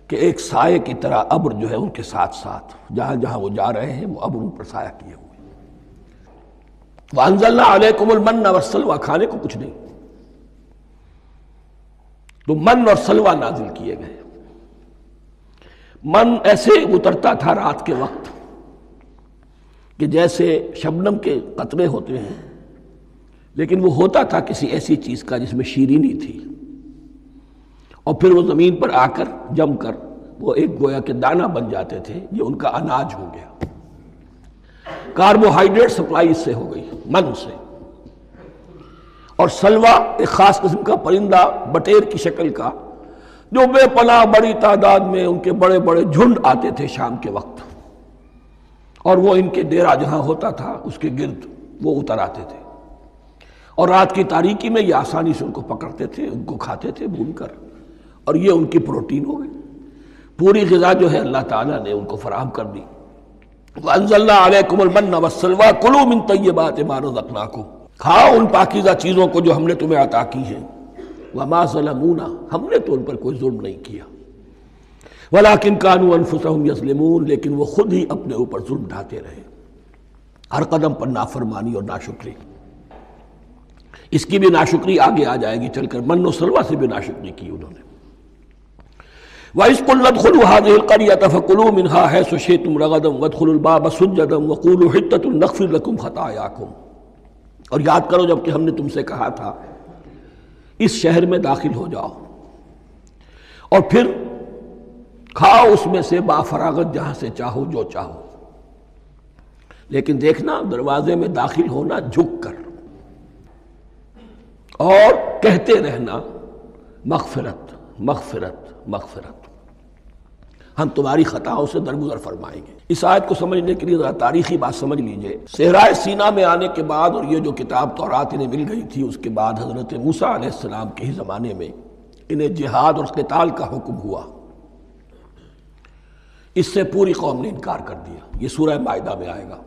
کہ ایک سائے کی طرح ابر جو ہے ان کے ساتھ ساتھ جہاں جہاں وہ جا رہے ہیں وہ ابر ان پر سایہ کیے ہوئے۔ وَأَنزَلْنَا عَلَيْكُمُ الْمَنَّ وَالسَّلْوَىٰ، کھانے کو کچھ نہیں، تو من اور سلوہ نازل کیے گئے۔ من ایسے اترتا تھا رات کے وقت کہ جیسے شبنم کے قطرے ہوتے ہیں، لیکن وہ ہوتا تھا کسی ایسی چیز کا جس میں شیرینی تھی، اور پھر وہ زمین پر آ کر جم کر وہ ایک گویا کے دانہ بن جاتے تھے، یہ ان کا اناج ہو گیا۔ کاربوہائیڈریٹ سپلائی اس سے ہو گئی، من سے۔ اور سلوہ ایک خاص قسم کا پرندہ بٹیر کی شکل کا جو بے پناہ بڑی تعداد میں ان کے بڑے بڑے جھنڈ آتے تھے شام کے وقت، اور وہ ان کے ڈیرا جہاں ہوتا تھا اس کے گرد وہ اتر آتے تھے، اور رات کی تاریکی میں یہ آسانی سے ان کو پکڑتے تھے، ان کو کھاتے تھے بھون کر، اور یہ ان کی پروٹین ہو گئی۔ پوری غذا جو ہے اللہ تعالیٰ نے ان کو فراہم کر دی۔ وَأَنزَلْنَا عَلَيْكُمُ الْمَنَّ وَالسَّلْوَىٰ كُلُوا مِن طَيِّبَاتِ مَا رَزَقْنَاكُمْ، کھاؤ ان پاکیزہ چیزوں کو جو ہم نے تمہیں عطا کی ہیں۔ وَمَا ظَلَمُونَا، ہم نے تو ان پر کوئی ظلم نہیں کیا، وَلَٰكِن كَانُوا أَنفُسَهُمْ يَظْلِمُونَ، لیکن وہ خود ہی اپنے اوپر ظلم ڈھاتے رہے، ہر قدم پر نافرمانی اور ناشکری۔ اس کی بھی ناشکری آگے آ جائے گی چل کر، من و سلوہ سے بھی ناشکری کی انہوں نے۔ وَإِذْ قُلْنَا ادْخُلُوا هَٰذِهِ الْقَرْيَةَ فَكُلُوا مِنْهَا حَيْثُ شِئْتُمْ رَغَدًا وَادْخُلُوا الْبَابَ سُجَّدًا وَقُولُوا حِطَّةٌ نَغْفِرْ لَكُمْ خَطَايَاكُمْ، اور یاد کرو جب کہ ہم نے تم سے کہا تھا اس شہر میں داخل ہو جاؤ اور پھر کھاؤ اس میں سے بافراغت جہاں سے چاہو جو چاہو، لیکن دیکھنا دروازے میں داخل ہونا جھک کر، اور کہتے رہنا مغفرت مغفرت مغفرت، ہم تمہاری خطاؤں سے درگزر فرمائیں گے۔ اس آیت کو سمجھنے کے لیے ذرا تاریخی بات سمجھ لیجئے۔ صحرائے سینا میں آنے کے بعد اور یہ جو کتاب تورات انہیں مل گئی تھی اس کے بعد حضرت موسیٰ علیہ السلام کے ہی زمانے میں انہیں جہاد اور قتال کا حکم ہوا۔ اس سے پوری قوم نے انکار کر دیا، یہ سورہ مائدہ میں آئے گا۔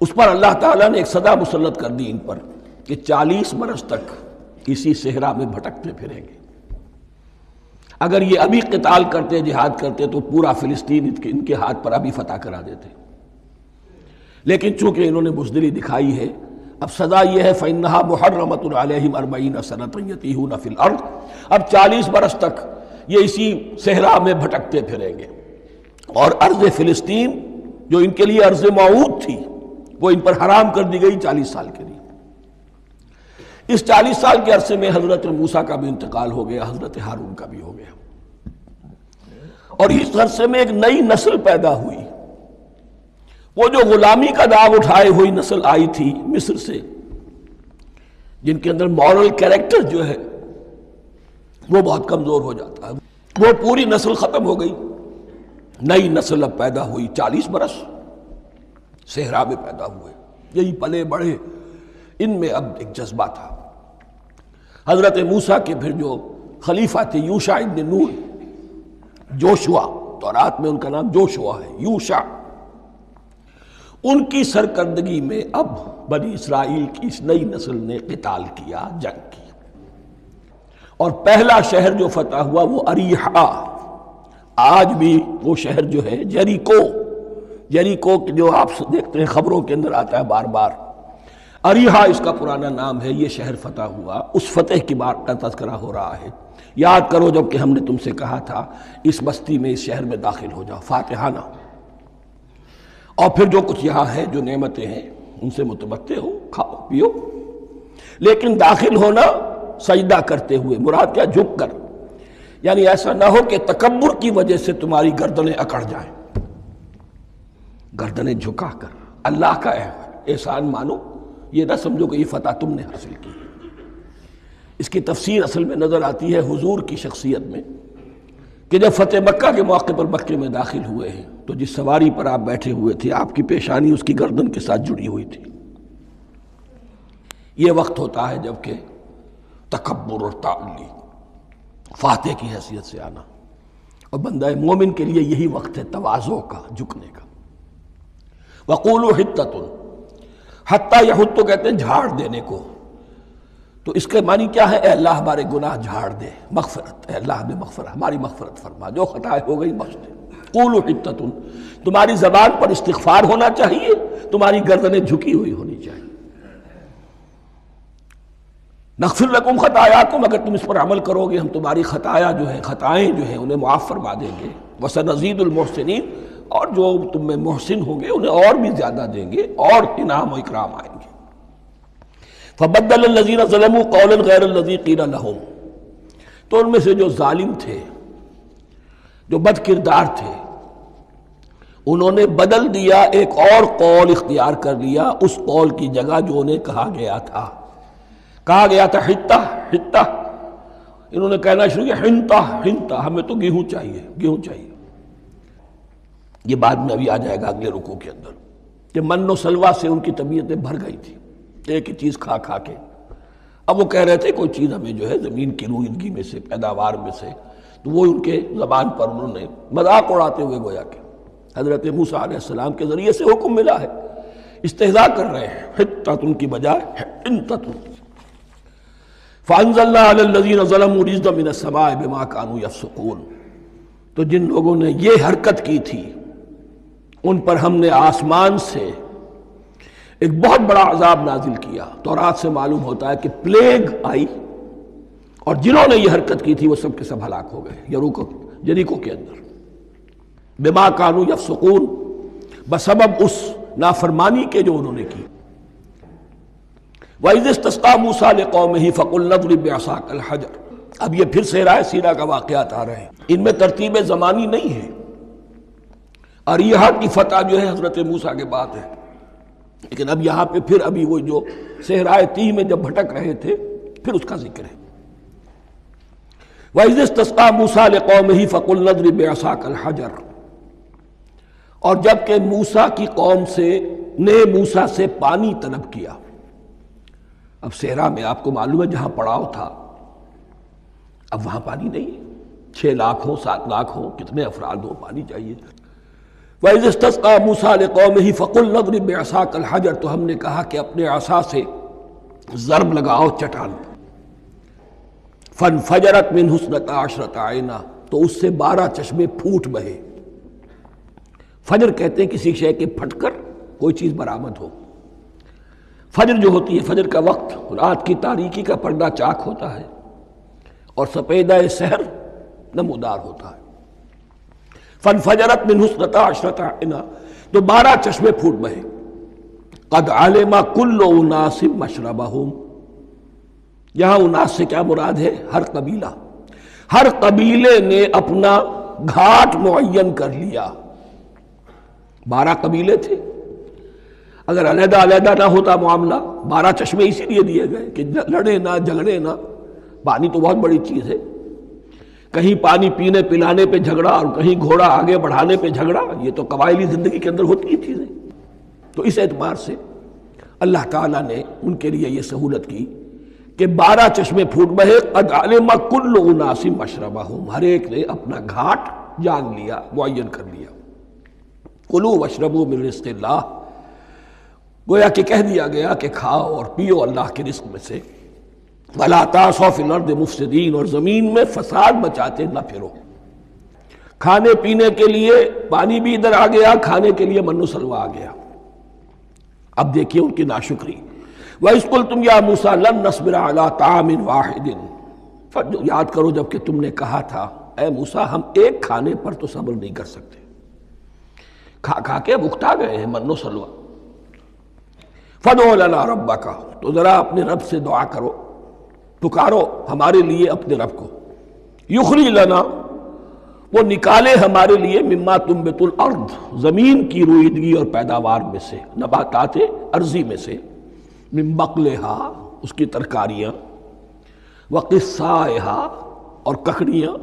اس پر اللہ تعالیٰ نے ایک سزا مسلط کر دی ان پر کہ 40 برس تک اسی صحرا میں بھٹکتے پھریں گے۔ اگر یہ ابھی قتال کرتے، جہاد کرتے، تو پورا فلسطین ان کے ہاتھ پر ابھی فتح کرا دیتے، لیکن چونکہ انہوں نے بزدلی دکھائی ہے، اب سزا یہ ہے فَإِنَّهَا مُحَرَّمَةٌ عَلَيْهِمْ 40 سَنَةً يَتِيهُونَ فِي الْأَرْضِ، اب 40 برس تک یہ اسی صحرا میں بھٹکتے پھریں گے، اور ارض فلسطین جو ان کے لیے ارض موعود تھی وہ ان پر حرام کر دی گئی 40 سال کے لیے۔ اس 40 سال کے عرصے میں حضرت موسیٰ کا بھی انتقال ہو گیا، حضرت ہارون کا بھی ہو گیا، اور اس عرصے میں ایک نئی نسل پیدا ہوئی۔ وہ جو غلامی کا داغ اٹھائے ہوئی نسل آئی تھی مصر سے، جن کے اندر مورل کیریکٹر جو ہے وہ بہت کمزور ہو جاتا ہے، وہ پوری نسل ختم ہو گئی، نئی نسل اب پیدا ہوئی۔ 40 برس صحرا میں پیدا ہوئے، یہی پلے بڑھے، ان میں اب ایک جذبہ تھا۔ حضرت موسیٰ کے پھر جو خلیفہ تھے یوشع ابن نون، جوشوا، تورات میں ان کا نام جوشوا ہے، یوشع، ان کی سرکردگی میں اب بنی اسرائیل کی اس نئی نسل نے قتال کیا، جنگ کی، اور پہلا شہر جو فتح ہوا وہ اریحا۔ آج بھی وہ شہر جو ہے جیریکو جو آپ دیکھتے ہیں خبروں کے اندر آتا ہے بار بار، اریحا اس کا پرانا نام ہے، یہ شہر فتح ہوا، اس فتح کی بات کا تذکرہ ہو رہا ہے۔ یاد کرو جب کہ ہم نے تم سے کہا تھا اس بستی میں، اس شہر میں داخل ہو جاؤ فاتحانہ، اور پھر جو کچھ یہاں ہے، جو نعمتیں ہیں ان سے متمتع ہو، کھاؤ پیو، لیکن داخل ہونا سجدہ کرتے ہوئے، مراد کیا؟ جھک کر، یعنی ایسا نہ ہو کہ تکبر کی وجہ سے تمہاری گردنیں اکڑ جائیں، گردنیں جھکا کر اللہ کا احسان مانو، یہ نہ سمجھو کہ یہ فتح تم نے حاصل کی۔ اس کی تفسیر اصل میں نظر آتی ہے حضور کی شخصیت میں، کہ جب فتح مکہ کے موقع پر مکے میں داخل ہوئے ہیں تو جس سواری پر آپ بیٹھے ہوئے تھے، آپ کی پیشانی اس کی گردن کے ساتھ جڑی ہوئی تھی۔ یہ وقت ہوتا ہے جب کہ تکبر اور تعلی، فاتح کی حیثیت سے آنا، اور بندہ مومن کے لیے یہی وقت ہے تواضع کا، جھکنے کا۔ وَقُولُوا حِطَّةٌ، حتیٰ یحط کہتے ہیں جھاڑ دینے کو، تو اس کے معنی کیا ہے؟ اے اللہ ہمارے گناہ جھاڑ دے، مغفرت، اے اللہ ہمیں مغفرت، ہماری مغفرت فرما، جو خطائیں ہو گئی بخش دے۔ قولوا حطۃ، تمہاری زبان پر استغفار ہونا چاہیے، تمہاری گردنیں جھکی ہوئی ہونی چاہیے۔ نغفر لکم خطایاکم، اگر تم اس پر عمل کرو گے ہم تمہاری خطایا جو ہیں، خطائیں جو ہیں انہیں معاف فرما دیں گے۔ وسنزید المحسنین، اور جو تم میں محسن ہوں گے انہیں اور بھی زیادہ دیں گے، اور انعام و اکرام آئیں گے۔ فبدل الذین ظلموا قولا غیر الذی قیل لہم، تو ان میں سے جو ظالم تھے، جو بد کردار تھے، انہوں نے بدل دیا، ایک اور قول اختیار کر لیا اس قول کی جگہ جو انہیں کہا گیا تھا۔ کہا گیا تھا حتہ حتہ، انہوں نے کہنا شروع کیا حنطہ حنطہ، ہمیں تو گیہوں چاہیے، گیہوں چاہیے۔ یہ بعد میں ابھی آ جائے گا اگلے رکوع کے اندر، کہ من و سلوہ سے ان کی طبیعتیں بھر گئی تھی ایک ہی چیز کھا کھا کے۔ اب وہ کہہ رہے تھے کوئی چیز ہمیں جو ہے زمین کی روئیدگی میں سے، پیداوار میں سے، تو وہ ان کے زبان پر انہوں نے مذاق اڑاتے ہوئے گویا کہ حضرت موسیٰ علیہ السلام کے ذریعے سے حکم ملا ہے، استہزاء کر رہے ہیں، حتۃ کی بجائے حنطۃ۔ فانزلنا علی الذین ظلموا رجزا من السماء بما كانوا یفسقون، تو جن لوگوں نے یہ حرکت کی تھی ان پر ہم نے آسمان سے ایک بہت بڑا عذاب نازل کیا۔ تورات سے معلوم ہوتا ہے کہ پلیگ آئی، اور جنہوں نے یہ حرکت کی تھی وہ سب کے سب ہلاک ہو گئے یریکو کے اندر، بما كانوا یفسقون، بسبب اس نافرمانی کے جو انہوں نے کی۔ وَإِذِ اسْتَسْقَىٰ مُوسَىٰ لِقَوْمِهِ فَقُلْنَا اضْرِب بِّعَصَاكَ الْحَجَرَ، اب یہ پھر صحرائے سیرا کا واقعات آ رہے ہیں، ان میں ترتیب زمانی نہیں ہے۔ اریحا کی فتح جو ہے حضرت موسیٰ کے بعد ہے، لیکن اب یہاں پہ پھر ابھی وہ جو صحرائے تیہ میں جب بھٹک رہے تھے پھر اس کا ذکر ہے۔ وَإِذِ اسْتَسْقَىٰ مُوسَىٰ لِقَوْمِهِ فَقُلْنَا اضْرِب بِّعَصَاكَ الْحَجَرَ، اور جب کہ موسیٰ کی قوم نے موسیٰ سے پانی طلب کیا، اب صحرا میں آپ کو معلوم ہے جہاں پڑاؤ تھا اب وہاں پانی نہیں ہے، 6 لاکھ ہو 7 لاکھ ہو، کتنے افراد ہو، پانی چاہیے۔ وَإِذِ اسْتَسْقَىٰ مُوسَىٰ لِقَوْمِهِ فَقُلْنَا اضْرِب بِّعَصَاكَ الْحَجَرَ، تو ہم نے کہا کہ اپنے عصا سے ضرب لگاؤ چٹان پر۔ فانفجرت منہ اثنتا عشرۃ عینا، تو اس سے 12 چشمے پھوٹ بہے۔ فجر کہتے ہیں کسی شے کے پھٹ کر کوئی چیز برآمد ہو۔ فجر جو ہوتی ہے، فجر کا وقت رات کی تاریکی کا پردہ چاک ہوتا ہے اور سپیدہ سحر نمودار ہوتا ہے۔ فانفجرت منہ اثنتا عشرۃ عینا، تو 12 چشمے پھوٹ بہے۔ قد علم کل اناس مشربہم، یہاں اناس سے کیا مراد ہے؟ ہر قبیلہ، ہر قبیلے نے اپنا گھاٹ معین کر لیا۔ 12 قبیلے تھے، اگر علیحدہ علیحدہ نہ ہوتا معاملہ، 12 چشمے اسی لیے دیے گئے کہ لڑے نہ جھگڑے نہ۔ پانی تو بہت بڑی چیز ہے، کہیں پانی پینے پلانے پہ جھگڑا اور کہیں گھوڑا آگے بڑھانے پہ جھگڑا، یہ تو قبائلی زندگی کے اندر ہوتی ہی چیزیں۔ تو اس اعتبار سے اللہ تعالیٰ نے ان کے لیے یہ سہولت کی کہ 12 چشمے پھوٹ بہے۔ قد علم کل اناس مشربہم، ہر ایک نے اپنا گھاٹ جان لیا، معین کر لیا۔ کلوا واشربوا من رزق اللہ، گویا کہ کہہ دیا گیا کہ کھاؤ اور پیو اللہ کے رزق میں سے۔ ولا تعثوا فی الارض مفسدین، اور زمین میں فساد مچاتے نہ پھرو۔ کھانے پینے کے لیے پانی بھی ادھر آ گیا، کھانے کے لیے من و سلوہ آ گیا۔ اب دیکھیے ان کی ناشکری۔ وَإِذْ قُلْتُمْ يَا مُوسَىٰ لَن نَّصْبِرَ عَلَىٰ طَعَامٍ وَاحِدٍ، یاد کرو جب کہ تم نے کہا تھا اے موسیٰ ہم ایک کھانے پر تو صبر نہیں کر سکتے، کھا کھا کے بکتا گئے ہیں من و سلوہ۔ فَادْعُ لَنَا رَبَّكَ، تو ذرا اپنے رب سے دعا کرو، پکارو ہمارے لیے اپنے رب کو۔ یخرج لنا، وہ نکالے ہمارے لیے، مما تنبت الارض، زمین کی روئیدگی اور پیداوار میں سے، نباتات ارضی میں سے، من بقلہا، اس کی ترکاریاں، وقثائہا، اور ککڑیاں،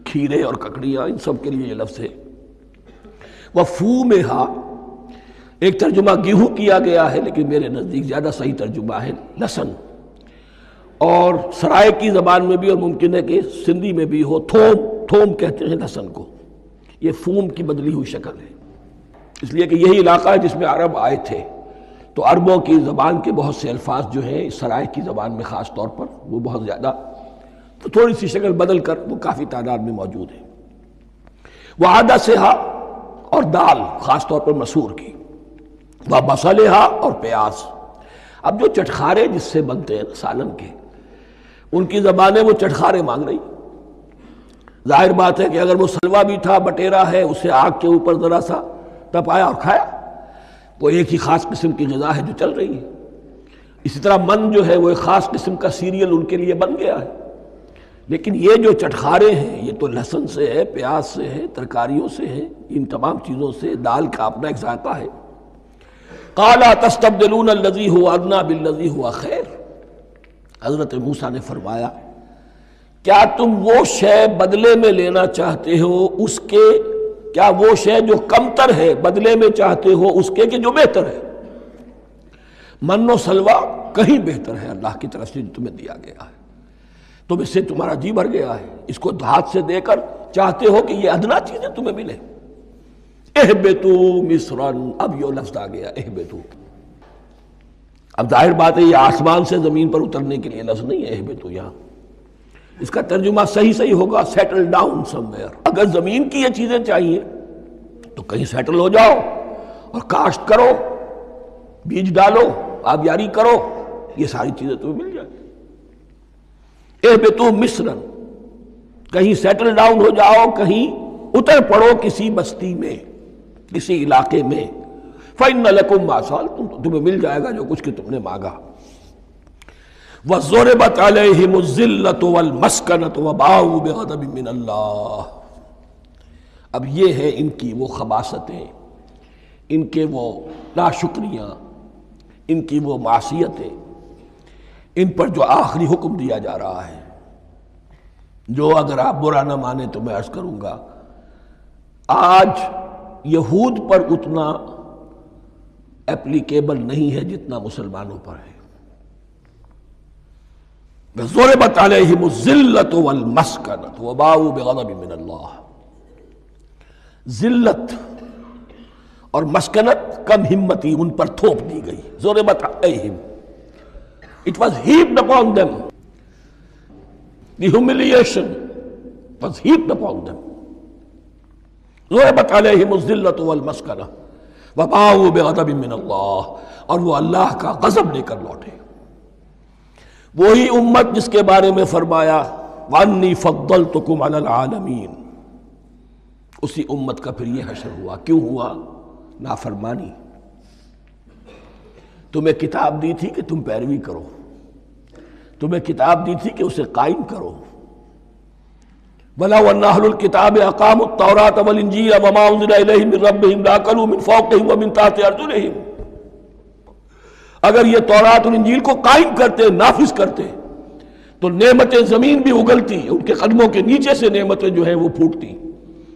کھیرے اور ککڑیاں، ان سب کے لیے یہ لفظ ہے۔ وفومہا، ایک ترجمہ گیہوں کیا گیا ہے لیکن میرے نزدیک زیادہ صحیح ترجمہ ہے لہسن، اور سرائے کی زبان میں بھی اور ممکن ہے کہ سندھی میں بھی ہو تھوم، تھوم کہتے ہیں لہسن کو، یہ فوم کی بدلی ہوئی شکل ہے، اس لیے کہ یہی علاقہ ہے جس میں عرب آئے تھے، تو عربوں کی زبان کے بہت سے الفاظ جو ہیں اس سرائے کی زبان میں خاص طور پر وہ بہت زیادہ، تو تھوڑی سی شکل بدل کر وہ کافی تعداد میں موجود ہے۔ وعدسہا، اور دال خاص طور پر مسور کی، وبصلہا، اور پیاز۔ اب جو چٹخارے جس سے بنتے ہیں سالن کے، ان کی زبانیں وہ چٹخارے مانگ رہی۔ ظاہر بات ہے کہ اگر وہ سلوا بھی تھا، بٹیرا ہے، اسے آگ کے اوپر ذرا سا تپایا اور کھایا، وہ ایک ہی خاص قسم کی غذا ہے جو چل رہی ہے۔ اسی طرح من جو ہے وہ ایک خاص قسم کا سیریل ان کے لیے بن گیا ہے۔ لیکن یہ جو چٹخارے ہیں یہ تو لہسن سے ہے، پیاز سے ہے، ترکاریوں سے ہے، ان تمام چیزوں سے، دال کا اپنا ایک ذائقہ ہے۔ قَالَ تَسْتَبْدِلُونَ الَّذِي هُوَ أَدْنَىٰ بِالَّذِي هُوَ خَيْرٌ، حضرت موسیٰ نے فرمایا کیا تم وہ شے بدلے میں لینا چاہتے ہو اس کے، کیا وہ شے جو کمتر ہے بدلے میں چاہتے ہو اس کے کہ جو بہتر ہے؟ من و سلوہ کہیں بہتر ہے اللہ کی طرف سے جو تمہیں دیا گیا ہے، تم اس سے تمہارا جی بھر گیا ہے، اس کو ہاتھ سے دے کر چاہتے ہو کہ یہ ادنا چیزیں تمہیں ملے۔ اہبطوا مصرا، اب یہ لفظ آ گیا اہبطوا۔ اب ظاہر بات ہے یہ آسمان سے زمین پر اترنے کے لیے لفظ نہیں ہے اہبطوا، یہاں اس کا ترجمہ صحیح ہوگا سیٹل ڈاؤن سم ویئر۔ اگر زمین کی یہ چیزیں چاہیے تو کہیں سیٹل ہو جاؤ اور کاشت کرو، بیج ڈالو، آبیاری کرو، یہ ساری چیزیں تمہیں مل جائیں۔ اہبطوا مصرا، کہیں سیٹل ڈاؤن ہو جاؤ، کہیں اتر پڑو کسی بستی میں، کسی علاقے میں۔ فَإِنَّ لَكُمْ مَا سَأَلْتُمْ، تمہیں مل جائے گا جو کچھ کہ تم نے مانگا۔ وَضُرِبَتْ عَلَيْهِمُ الذِّلَّةُ وَالْمَسْكَنَةُ وَبَاءُوا بِغَضَبٍ مِّنَ اللَّهِ، اب یہ ہے ان کی وہ خباثتیں، ان کے وہ ناشکریاں، ان کی وہ معصیتیں، ان پر جو آخری حکم دیا جا رہا ہے، جو اگر آپ برا نہ مانیں تو میں عرض کروں گا آج یہود پر اتنا اپلیکیبل نہیں ہے جتنا مسلمانوں پر ہے۔ ضربت علیہم الذلۃ والمسکنۃ وباؤوا بغضب من اللہ، ذلت اور مسکنت، کم ہمتی ان پر تھوپ دی گئی۔ ضربت علیہم، it was heaped upon them، the humiliation was heaped upon them. ضربت علیہم الذلۃ والمسکنہ وباؤوا بغضب من اللہ، اور وہ اللہ کا غضب لے کر لوٹے۔ وہی امت جس کے بارے میں فرمایا وانی فضلتکم علی العالمین، اسی امت کا پھر یہ حشر ہوا۔ کیوں ہوا؟ نافرمانی۔ تمہیں کتاب دی تھی کہ تم پیروی کرو، تمہیں کتاب دی تھی کہ اسے قائم کرو۔ وَلَوْ أَنَّ أَهْلَ الْكِتَابِ أَقَامُوا التَّوْرَاةَ وَالْإِنْجِيلَ وَمَا أُنزِلَ إِلَيْهِمْ مِنْ رَبِّهِمْ لَأَكَلُوا مِنْ فَوْقِهِمْ وَمِنْ تَحْتِ أَرْجُلِهِمْ، اگر یہ تورات اور انجیل کو قائم کرتے، نافذ کرتے، تو نعمتیں زمین بھی اگلتی، ان کے قدموں کے نیچے سے نعمتیں جو ہیں وہ پھوٹتی،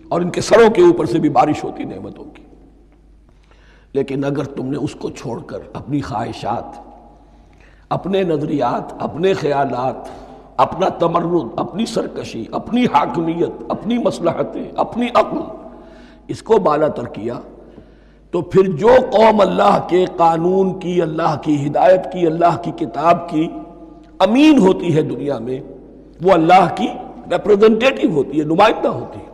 اور ان کے سروں کے اوپر سے بھی بارش ہوتی نعمتوں کی۔ لیکن اگر تم نے اس کو چھوڑ کر اپنی خواہشات، اپنے نظریات، اپنے خیالات، اپنا تمرد، اپنی سرکشی، اپنی حاکمیت، اپنی مصلحتیں، اپنی عقل، اس کو بالا تر کیا، تو پھر جو قوم اللہ کے قانون کی، اللہ کی ہدایت کی، اللہ کی کتاب کی امین ہوتی ہے دنیا میں، وہ اللہ کی ریپرزنٹیٹیو ہوتی ہے، نمائندہ ہوتی ہے۔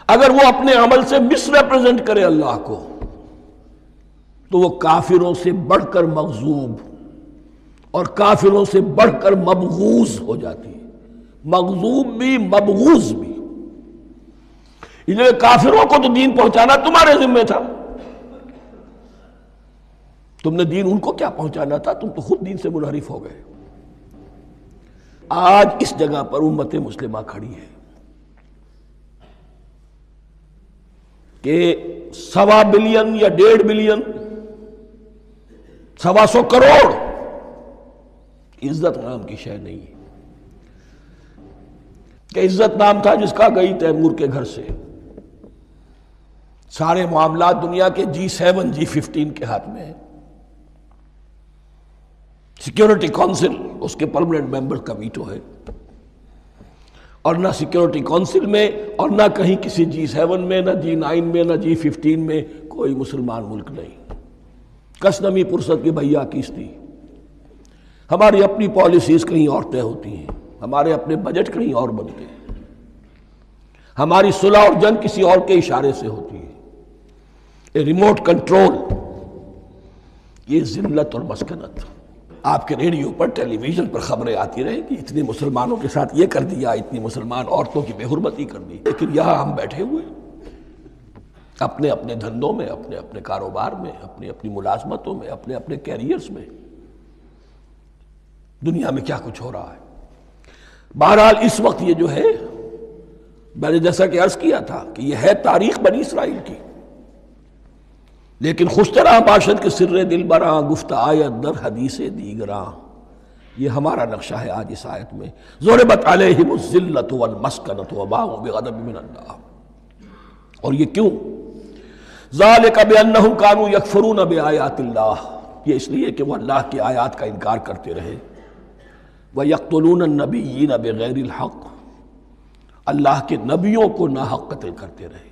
اگر وہ اپنے عمل سے مس ریپرزنٹ کرے اللہ کو، تو وہ کافروں سے بڑھ کر مغضوب اور کافروں سے بڑھ کر مبغوض ہو جاتی ہے، مغضوب بھی مبغوض بھی۔ اس لیے کافروں کو تو دین پہنچانا تمہارے ذمہ تھا، تم نے دین ان کو کیا پہنچانا تھا، تم تو خود دین سے منحرف ہو گئے۔ آج اس جگہ پر امت مسلمہ کھڑی ہے کہ 1.25 بلین یا 1.5 بلین، 125 کروڑ عزت نام کی شے نہیں ہے، کہ عزت نام تھا جس کا گئی تیمور کے گھر سے، سارے معاملات دنیا کے G7 G15 کے ہاتھ میں ہیں، سیکیورٹی کونسل اس کے پرماننٹ ممبر کا ویٹو ہے، اور نہ سیکیورٹی کونسل میں اور نہ کہیں کسی G7 میں، نہ G9 میں، نہ G15 میں کوئی مسلمان ملک نہیں۔ کس نمی پرست کی بھیا کیستی، ہماری اپنی پالیسیز کہیں اور طے ہوتی ہیں، ہمارے اپنے بجٹ کہیں اور بنتے ہیں، ہماری صلح اور جنگ کسی اور کے اشارے سے ہوتی ہے، ریموٹ کنٹرول، یہ ذلت اور مسکنت۔ آپ کے ریڈیو پر، ٹیلی ویژن پر خبریں آتی رہیں کہ اتنے مسلمانوں کے ساتھ یہ کر دیا، اتنی مسلمان عورتوں کی بے حرمتی کر دی، لیکن یہاں ہم بیٹھے ہوئے اپنے اپنے دھندوں میں، اپنے اپنے کاروبار میں، اپنی اپنی ملازمتوں میں، اپنے اپنے کیریئرز میں، دنیا میں کیا کچھ ہو رہا ہے۔ بہرحال اس وقت یہ جو ہے، میں نے جیسا کہ عرض کیا تھا کہ یہ ہے تاریخ بنی اسرائیل کی، لیکن خوشتراں باشد کے سر دل براں، گفت آیت در حدیث دیگراں، یہ ہمارا نقشہ ہے آج اس آیت میں۔ ضربت علیہم الذلۃ والمسکنۃ وباؤوا بغضب من اللہ، اور یہ کیوں؟ ذالک بانہم کانوا یکفرون بآیات اللہ، یہ اس لیے کہ وہ اللہ کی آیات کا انکار کرتے رہے، وَيَقْتُلُونَ النَّبِيِّينَ بِغَيْرِ الْحَقِّ، اللہ کے نبیوں کو ناحق قتل کرتے رہے۔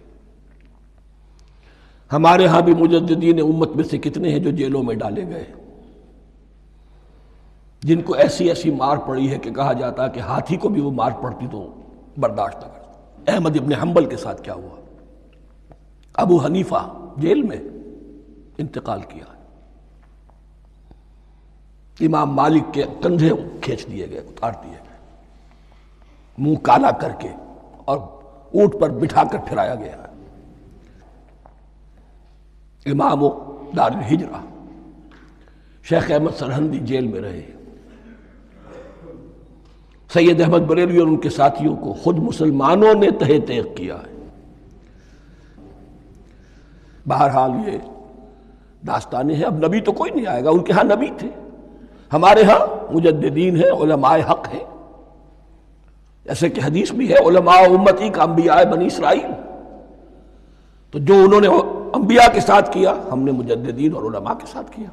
ہمارے ہاں بھی مجددین امت میں سے کتنے ہیں جو جیلوں میں ڈالے گئے، جن کو ایسی ایسی مار پڑی ہے کہ کہا جاتا ہے کہ ہاتھی کو بھی وہ مار پڑتی تو برداشت نہ کرتا۔ احمد ابن حنبل کے ساتھ کیا ہوا؟ ابو حنیفہ جیل میں انتقال کیا، امام مالک کے کندھے کھینچ دیے گئے، اتار دیے گئے، منہ کالا کر کے اور اونٹ پر بٹھا کر پھرایا گیا۔ امام دار الہجرہ شیخ احمد سرہندی جیل میں رہے، سید احمد بریلوی اور ان کے ساتھیوں کو خود مسلمانوں نے تہہ تیغ کیا ہے۔ بہرحال یہ داستانیں ہیں، اب نبی تو کوئی نہیں آئے گا، ان کے ہاں نبی تھے، ہمارے ہاں مجددین ہیں، علماء حق ہیں، جیسے کہ حدیث بھی ہے علماء امتی کا انبیاء بنی اسرائیل، تو جو انہوں نے انبیاء کے ساتھ کیا ہم نے مجددین اور علماء کے ساتھ کیا۔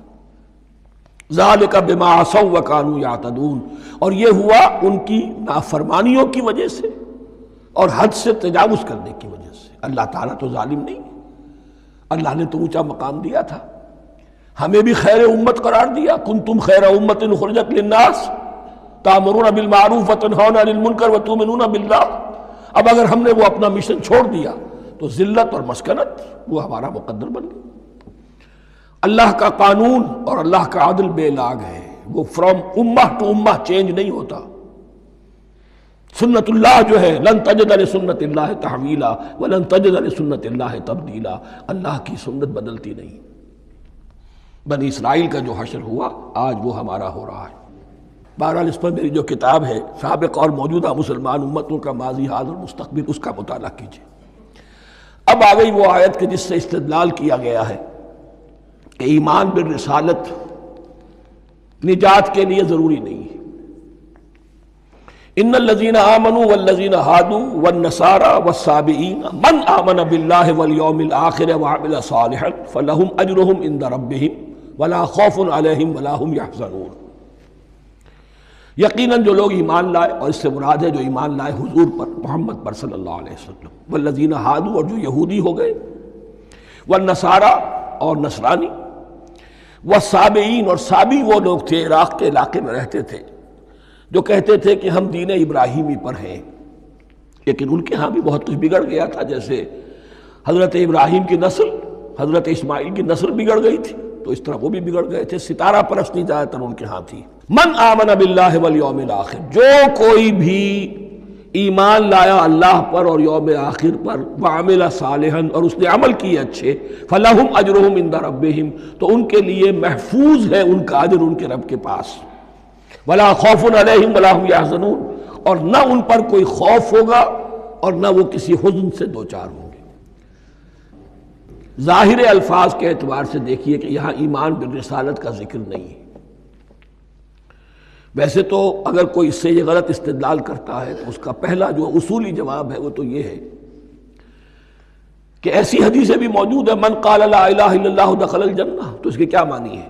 ذالک بما عصوا وکانوا یعتدون، اور یہ ہوا ان کی نافرمانیوں کی وجہ سے اور حد سے تجاوز کرنے کی وجہ سے۔ اللہ تعالیٰ تو ظالم نہیں، اللہ نے تو اونچا مقام دیا تھا، ہمیں بھی خیر امت قرار دیا، کنتم خیر امت اخرجت للناس تأمرون بالمعروف وتنہون عن المنکر وتؤمنون باللہ. اب اگر ہم نے وہ اپنا مشن چھوڑ دیا تو ذلت اور مسکنت وہ ہمارا مقدر بن گئی. اللہ کا قانون اور اللہ کا عدل بے لاگ ہے، وہ فرام امہ ٹو امہ چینج نہیں ہوتا. سنت اللہ جو ہے لن تجد لسنت اللہ تحویلا ولن تجد لسنت اللہ تبدیلا. اللہ کی سنت بدلتی نہیں. بنی اسرائیل کا جو حشر ہوا آج وہ ہمارا ہو رہا ہے. بہرحال اس پر میری جو کتاب ہے سابق اور موجودہ مسلمان امتوں کا ماضی حال اور مستقبل، اس کا مطالعہ کیجیے. اب آ گئی وہ آیت کہ جس سے استدلال کیا گیا ہے کہ ایمان بالرسالت نجات کے لیے ضروری نہیں ہے. ان الذین آمنوا والذین ہادوا والنصارى والصابئین من آمن باللہ والیوم الآخر وعمل صالحا فلہم اجرہم عند ربہم ولا خوف علیہم ولا ہم یحزنون. یقیناً جو لوگ ایمان لائے، اور اس سے مراد ہے جو ایمان لائے حضور پر، محمد پر صلی اللہ علیہ وسلم، والذین ہادوا اور جو یہودی ہو گئے، والنصارى اور نصرانی، والصابئین اور صابی وہ لوگ تھے عراق کے علاقے میں رہتے تھے جو کہتے تھے کہ ہم دین ابراہیمی پر ہیں، لیکن ان کے ہاں بھی بہت کچھ بگڑ گیا تھا. جیسے حضرت ابراہیم کی نسل حضرت اسماعیل کی نسل بگڑ گئی تھی تو اس طرح وہ بھی بگڑ گئے تھے. ستارہ پرستی زیادہ تر ان کے ہاں تھی. من آمن باللہ والیوم الآخر، جو کوئی بھی ایمان لایا اللہ پر اور یوم آخر پر، وعمل صالحا اور اس نے عمل کیے اچھے، فلہم اجرہم عند ربہم تو ان کے لیے محفوظ ہے ان کا اجر ان کے رب کے پاس. ولا خوف علیہم ولا ہم یحزنون، اور نہ ان پر کوئی خوف ہوگا اور نہ وہ کسی حزن سے دوچار ہوں گے. ظاہر الفاظ کے اعتبار سے دیکھیے کہ یہاں ایمان بالرسالت کا ذکر نہیں ہے. ویسے تو اگر کوئی اس سے یہ غلط استدلال کرتا ہے تو اس کا پہلا جو اصولی جواب ہے وہ تو یہ ہے کہ ایسی حدیثیں بھی موجود ہے من قال لا الہ الا اللہ دخل الجنہ، تو اس کے کیا معنی ہے؟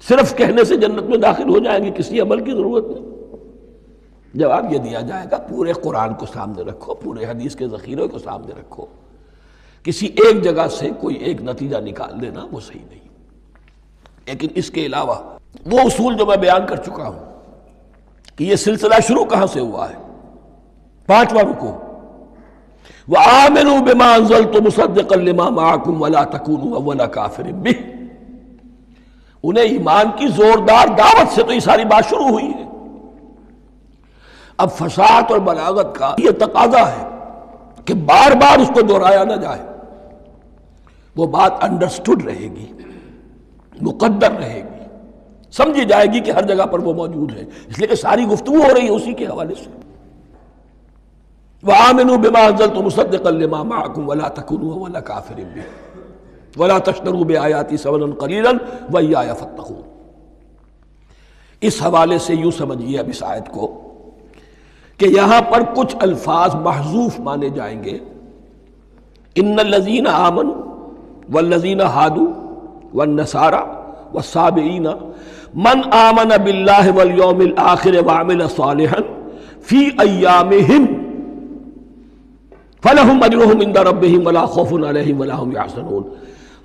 صرف کہنے سے جنت میں داخل ہو جائیں گے، کسی عمل کی ضرورت نہیں. جواب یہ دیا جائے گا پورے قرآن کو سامنے رکھو، پورے حدیث کے ذخیرے کو سامنے رکھو. کسی ایک جگہ سے کوئی ایک نتیجہ نکال دینا وہ صحیح نہیں. لیکن اس کے علاوہ وہ اصول جو میں بیان کر چکا ہوں کہ یہ سلسلہ شروع کہاں سے ہوا ہے. 5واں رکوع وَآمِنُوا بِمَا أَنزَلْتُ مُصَدِّقًا لِمَا مَعَكُمْ وَلَا تَكُونُوا أَوَّلَ كَافِرٍ بِهِ. انہیں ایمان کی زوردار دعوت سے تو یہ ساری بات شروع ہوئی ہے. اب فصاحت اور بلاغت کا یہ تقاضا ہے کہ بار بار اس کو دہرایا نہ جائے. وہ بات انڈرسٹوڈ رہے گی، مقدر رہے گی، سمجھی جائے گی کہ ہر جگہ پر وہ موجود ہے، اس لیے کہ ساری گفتگو ہو رہی ہے اسی کے حوالے سے. وَآمِنُوا بِمَا أَنزَلْتُ مُصَدِّقًا لِمَا مَعَكُمْ وَلَا تَكُونُوا أَوَّلَ كَافِرٍ بِهِ وَلَا تَشْتَرُوا بِآيَاتِي ثَمَنًا قَلِيلًا وَإِيَّايَ فَاتَّقُونِ. اس حوالے سے یوں سمجھیے اب اس آیت کو کہ یہاں پر کچھ الفاظ محذوف مانے جائیں گے. ان الذین آمنوا والذین ہادوا والنصارى والصابئین من آمن باللہ والیوم الآخر وعمل صالحا فی ایامہم فلہم اجرہم عند ربہم ولا خوف علیہم ولا ہم یحزنون.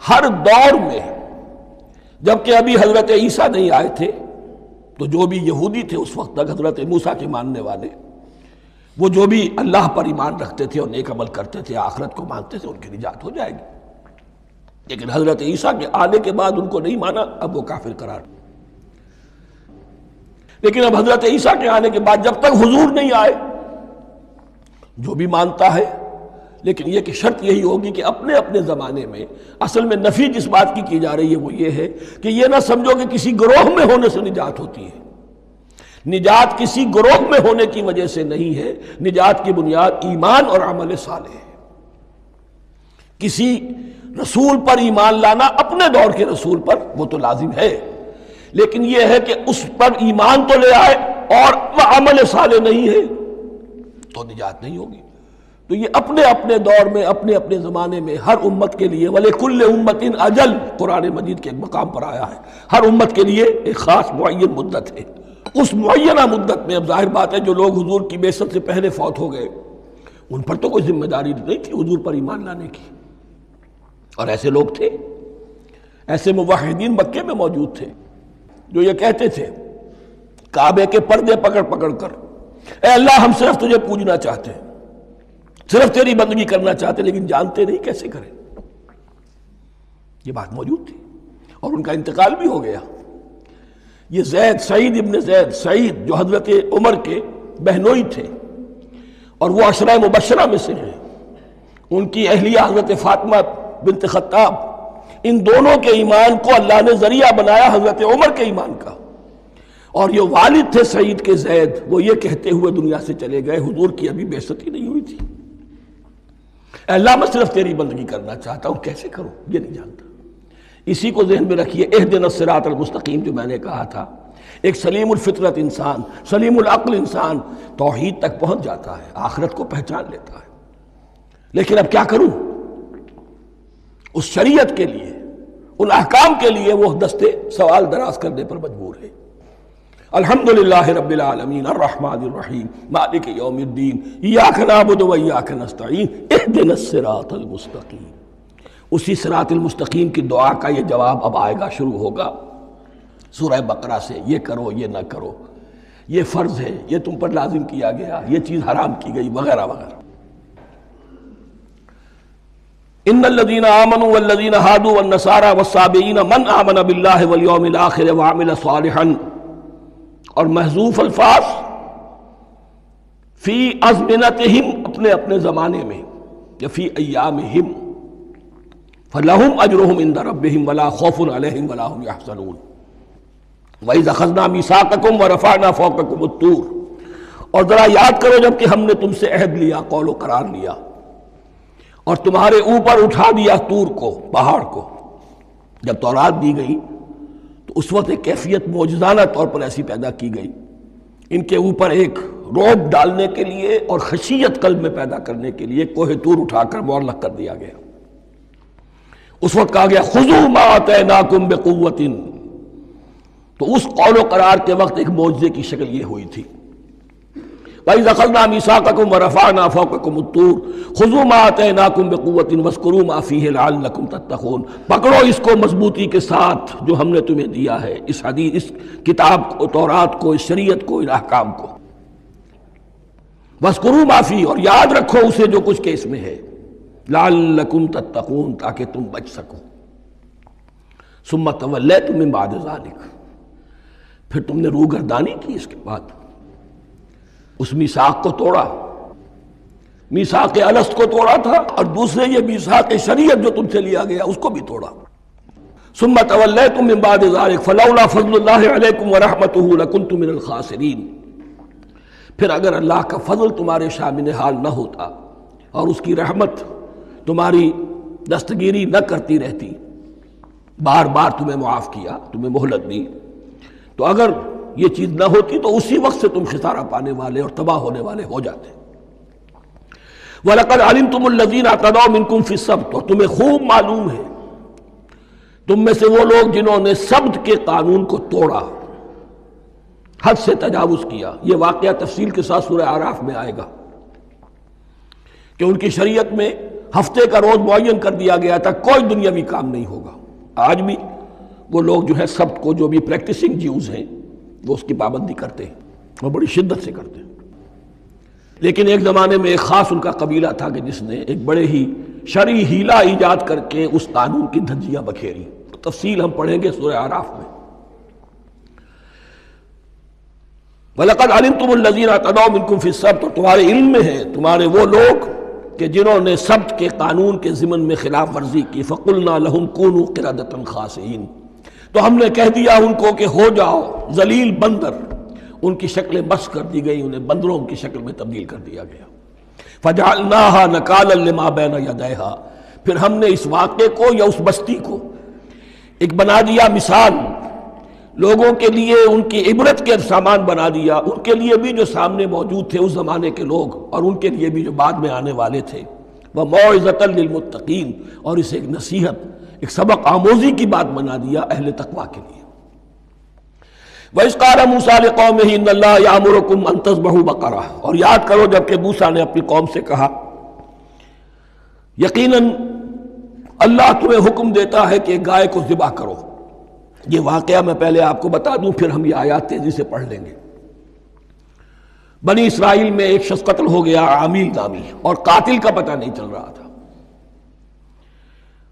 ہر دور میں جبکہ ابھی حضرت عیسیٰ نہیں آئے تھے تو جو بھی یہودی تھے اس وقت تک حضرت موسیٰ کے ماننے والے، وہ جو بھی اللہ پر ایمان رکھتے تھے اور نیک عمل کرتے تھے، آخرت کو مانتے تھے، ان کی نجات ہو جائے گی. لیکن حضرت عیسیٰ کے آنے کے بعد ان کو نہیں مانا، اب وہ کافر قرار. لیکن اب حضرت عیسیٰ کے آنے کے بعد جب تک حضور نہیں آئے جو بھی مانتا ہے، لیکن یہ کہ شرط یہی ہوگی کہ اپنے اپنے زمانے میں اصل میں نفی جس بات کی جا رہی ہے وہ یہ ہے کہ یہ نہ سمجھو کہ کسی گروہ میں ہونے سے نجات ہوتی ہے. نجات کسی گروہ میں ہونے کی وجہ سے نہیں ہے، نجات کی بنیاد ایمان اور عمل صالح ہے. کسی رسول پر ایمان لانا اپنے دور کے رسول پر وہ تو لازم ہے، لیکن یہ ہے کہ اس پر ایمان تو لے آئے اور وہ عمل صالح نہیں ہے تو نجات نہیں ہوگی. تو یہ اپنے اپنے دور میں اپنے اپنے زمانے میں ہر امت کے لیے وَلِكُلِّ أُمَّةٍ أَجَلٌ قرآن مجید کے ایک مقام پر آیا ہے. ہر امت کے لیے ایک خاص معین مدت ہے. اس معینہ مدت میں اب ظاہر بات ہے جو لوگ حضور کی بعثت سے پہلے فوت ہو گئے ان پر تو کوئی ذمہ داری نہیں تھی حضور پر ایمان لانے کی. اور ایسے لوگ تھے، ایسے موحدین مکے میں موجود تھے جو یہ کہتے تھے کعبے کے پردے پکڑ پکڑ کر، اے اللہ ہم صرف تجھے پوجنا چاہتے ہیں، صرف تیری بندگی کرنا چاہتے ہیں، لیکن جانتے نہیں کیسے کریں۔ یہ بات موجود تھی اور ان کا انتقال بھی ہو گیا۔ یہ زید، سعید ابن زید، سعید جو حضرت عمر کے بہنوئی تھے اور وہ عشرہ مبشرہ میں سے ہیں، ان کی اہلیہ حضرت فاطمہ بنت خطاب، ان دونوں کے ایمان کو اللہ نے ذریعہ بنایا حضرت عمر کے ایمان کا۔ اور یہ والد تھے سعید کے زید، وہ یہ کہتے ہوئے دنیا سے چلے گئے حضور کی ابھی بعثت ہی نہیں ہوئی تھی، اے اللہ میں صرف تیری بندگی کرنا چاہتا ہوں، کیسے کروں یہ نہیں جانتا۔ اسی کو ذہن میں رکھیے، اہدنا الصراط المستقیم جو میں نے کہا تھا، ایک سلیم الفطرت انسان، سلیم العقل انسان توحید تک پہنچ جاتا ہے، آخرت کو پہچان لیتا ہے، لیکن اب کیا کروں؟ اس شریعت کے لیے، ان احکام کے لیے وہ دستے سوال دراز کرنے پر مجبور ہے۔ الحمدللہ رب العالمین الرحمن الرحیم مالک یوم الدین ایاک نعبد و ایاک نستعین اہدنا الصراط المستقیم۔ اسی صراط المستقیم کی دعا کا یہ جواب اب آئے گا، شروع ہوگا سورہ بقرہ سے، یہ کرو یہ نہ کرو، یہ فرض ہے، یہ تم پر لازم کیا گیا، یہ چیز حرام کی گئی، وغیرہ وغیرہ۔ ان الذين آمنوا والذين هادوا والنصارى والصابئين من آمن بالله واليوم الآخر وعمل صالحا، اور محذوف الفاظ فی ازمنتہم، اپنے اپنے زمانے میں، یا فی ایامہم، فلہم اجرہم عند ربہم ولا خوف علیہم ولا هم یحزنون۔ وَإِذْ أَخَذْنَا مِیثَاقَکُمْ وَرَفَعْنَا فَوْقَکُمُ الطُّورَ، اور ذرا یاد کرو جب کہ ہم نے تم سے عہد لیا، قول و قرار لیا، اور تمہارے اوپر اٹھا دیا طور کو، پہاڑ کو۔ جب تورات دی گئی تو اس وقت ایک کیفیت معجزانہ طور پر ایسی پیدا کی گئی، ان کے اوپر ایک رعب ڈالنے کے لیے اور خشیت قلب میں پیدا کرنے کے لیے کوہ طور اٹھا کر معلق کر دیا گیا۔ اس وقت کہا گیا خذوا ما آتیناکم بقوۃ، تو اس قول و قرار کے وقت ایک معجزے کی شکل یہ ہوئی تھی۔ وَإِذْ أَخَذْنَا مِيثَاقَكُمْ وَرَفَعْنَا فَوْقَكُمُ الطُّورَ خُذُوا مَا آتَيْنَاكُمْ بِقُوَّةٍ وَاذْكُرُوا مَا فِيهِ لَعَلَّكُمْ تَتَّقُونَ، پکڑو اس کو مضبوطی کے ساتھ جو ہم نے تمہیں دیا ہے، اس حدیث، اس کتاب کو، تورات کو، اس شریعت کو، ان احکام کو۔ وَاذْكُرُوا مَا فِيهِ، اور یاد رکھو اسے جو کچھ کہ اس میں ہے، لَعَلَّكُمْ تَتَّقُونَ، تاکہ تم بچ سکو۔ ثُمَّ تَوَلَّيْتُم مِّن بَعْدِ ذَلِكَ، پھر تم نے روگردانی کی اس کے بعد، اس میثاق کو توڑا، میثاق الست کو توڑا تھا، اور دوسرے یہ میثاق شریعت جو تم سے لیا گیا اس کو بھی توڑا۔ ثم تولیتم من بعد ذلک فلولا فضل اللہ علیکم ورحمتہ لکنتم من الخاسرین، پھر اگر اللہ کا فضل تمہارے شامل حال نہ ہوتا اور اس کی رحمت تمہاری دستگیری نہ کرتی رہتی، بار بار تمہیں معاف کیا، تمہیں مہلت دی، تو اگر یہ چیز نہ ہوتی تو اسی وقت سے تم خسارہ پانے والے اور تباہ ہونے والے ہو جاتے۔ وَلَقَدْ عَلِمْتُمُ الَّذِينَ اعْتَدَوْا مِنْكُمْ فِي السَّبْتِ، اور تمہیں خوب معلوم ہے تم میں سے وہ لوگ جنہوں نے سبت کے قانون کو توڑا، حد سے تجاوز کیا۔ یہ واقعہ تفصیل کے ساتھ سورہ اعراف میں آئے گا کہ ان کی شریعت میں ہفتے کا روز معین کر دیا گیا تھا، کوئی دنیاوی کام نہیں ہوگا۔ آج بھی وہ لوگ جو ہے سبت کو، جو بھی پریکٹسنگ جیوز ہیں، وہ اس کی پابندی کرتے ہیں اور بڑی شدت سے کرتے ہیں۔ لیکن ایک زمانے میں ایک خاص ان کا قبیلہ تھا کہ جس نے ایک بڑے ہی شرعی ہیلا ایجاد کر کے اس قانون کی دھجیاں بکھیری، تفصیل ہم پڑھیں گے سورہ اعراف میں۔ وَلَقَدْ عَلِمْتُمُ الَّذِينَ اعْتَدَوْا مِنْكُمْ فِي السَّبْتِ، اور تمہارے علم میں ہے تمہارے وہ لوگ کہ جنہوں نے سبت کے قانون کے ضمن میں خلاف ورزی کی، فَقُلْنَا لَهُمْ كُونُوا قِرَدَةً خَاسِئِينَ، تو ہم نے کہہ دیا ان کو کہ ہو جاؤ ذلیل بندر، ان کی شکلیں بس کر دی گئی، انہیں بندروں کی شکل میں تبدیل کر دیا گیا۔ فَجَعَلْنَاهَا نَكَالًا لِمَا بَيْنَ يَدَيْهَا، پھر ہم نے اس واقعے کو یا اس بستی کو ایک بنا دیا مثال، لوگوں کے لیے ان کی عبرت کے سامان بنا دیا، ان کے لیے بھی جو سامنے موجود تھے اس زمانے کے لوگ، اور ان کے لیے بھی جو بعد میں آنے والے تھے، وَمَوْعِظَةً لِّلْمُتَّقِينَ، اور اسے ایک نصیحت، ایک سبق آموزی کی بات بنا دیا اہل تقویٰ کے لیے۔ وَإِذْ قَالَ مُوسَىٰ لِقَوْمِهِ إِنَّ اللَّهَ يَأْمُرُكُمْ أَن تَذْبَحُوا بَقَرَةً، اور یاد کرو جب کہ موسیٰ نے اپنی قوم سے کہا یقیناً اللہ تمہیں حکم دیتا ہے کہ گائے کو ذبح کرو۔ یہ واقعہ میں پہلے آپ کو بتا دوں، پھر ہم یہ آیات تیزی سے پڑھ لیں گے۔ بنی اسرائیل میں ایک شخص قتل ہو گیا عامیل نامی، اور قاتل کا پتہ نہیں چل رہا تھا۔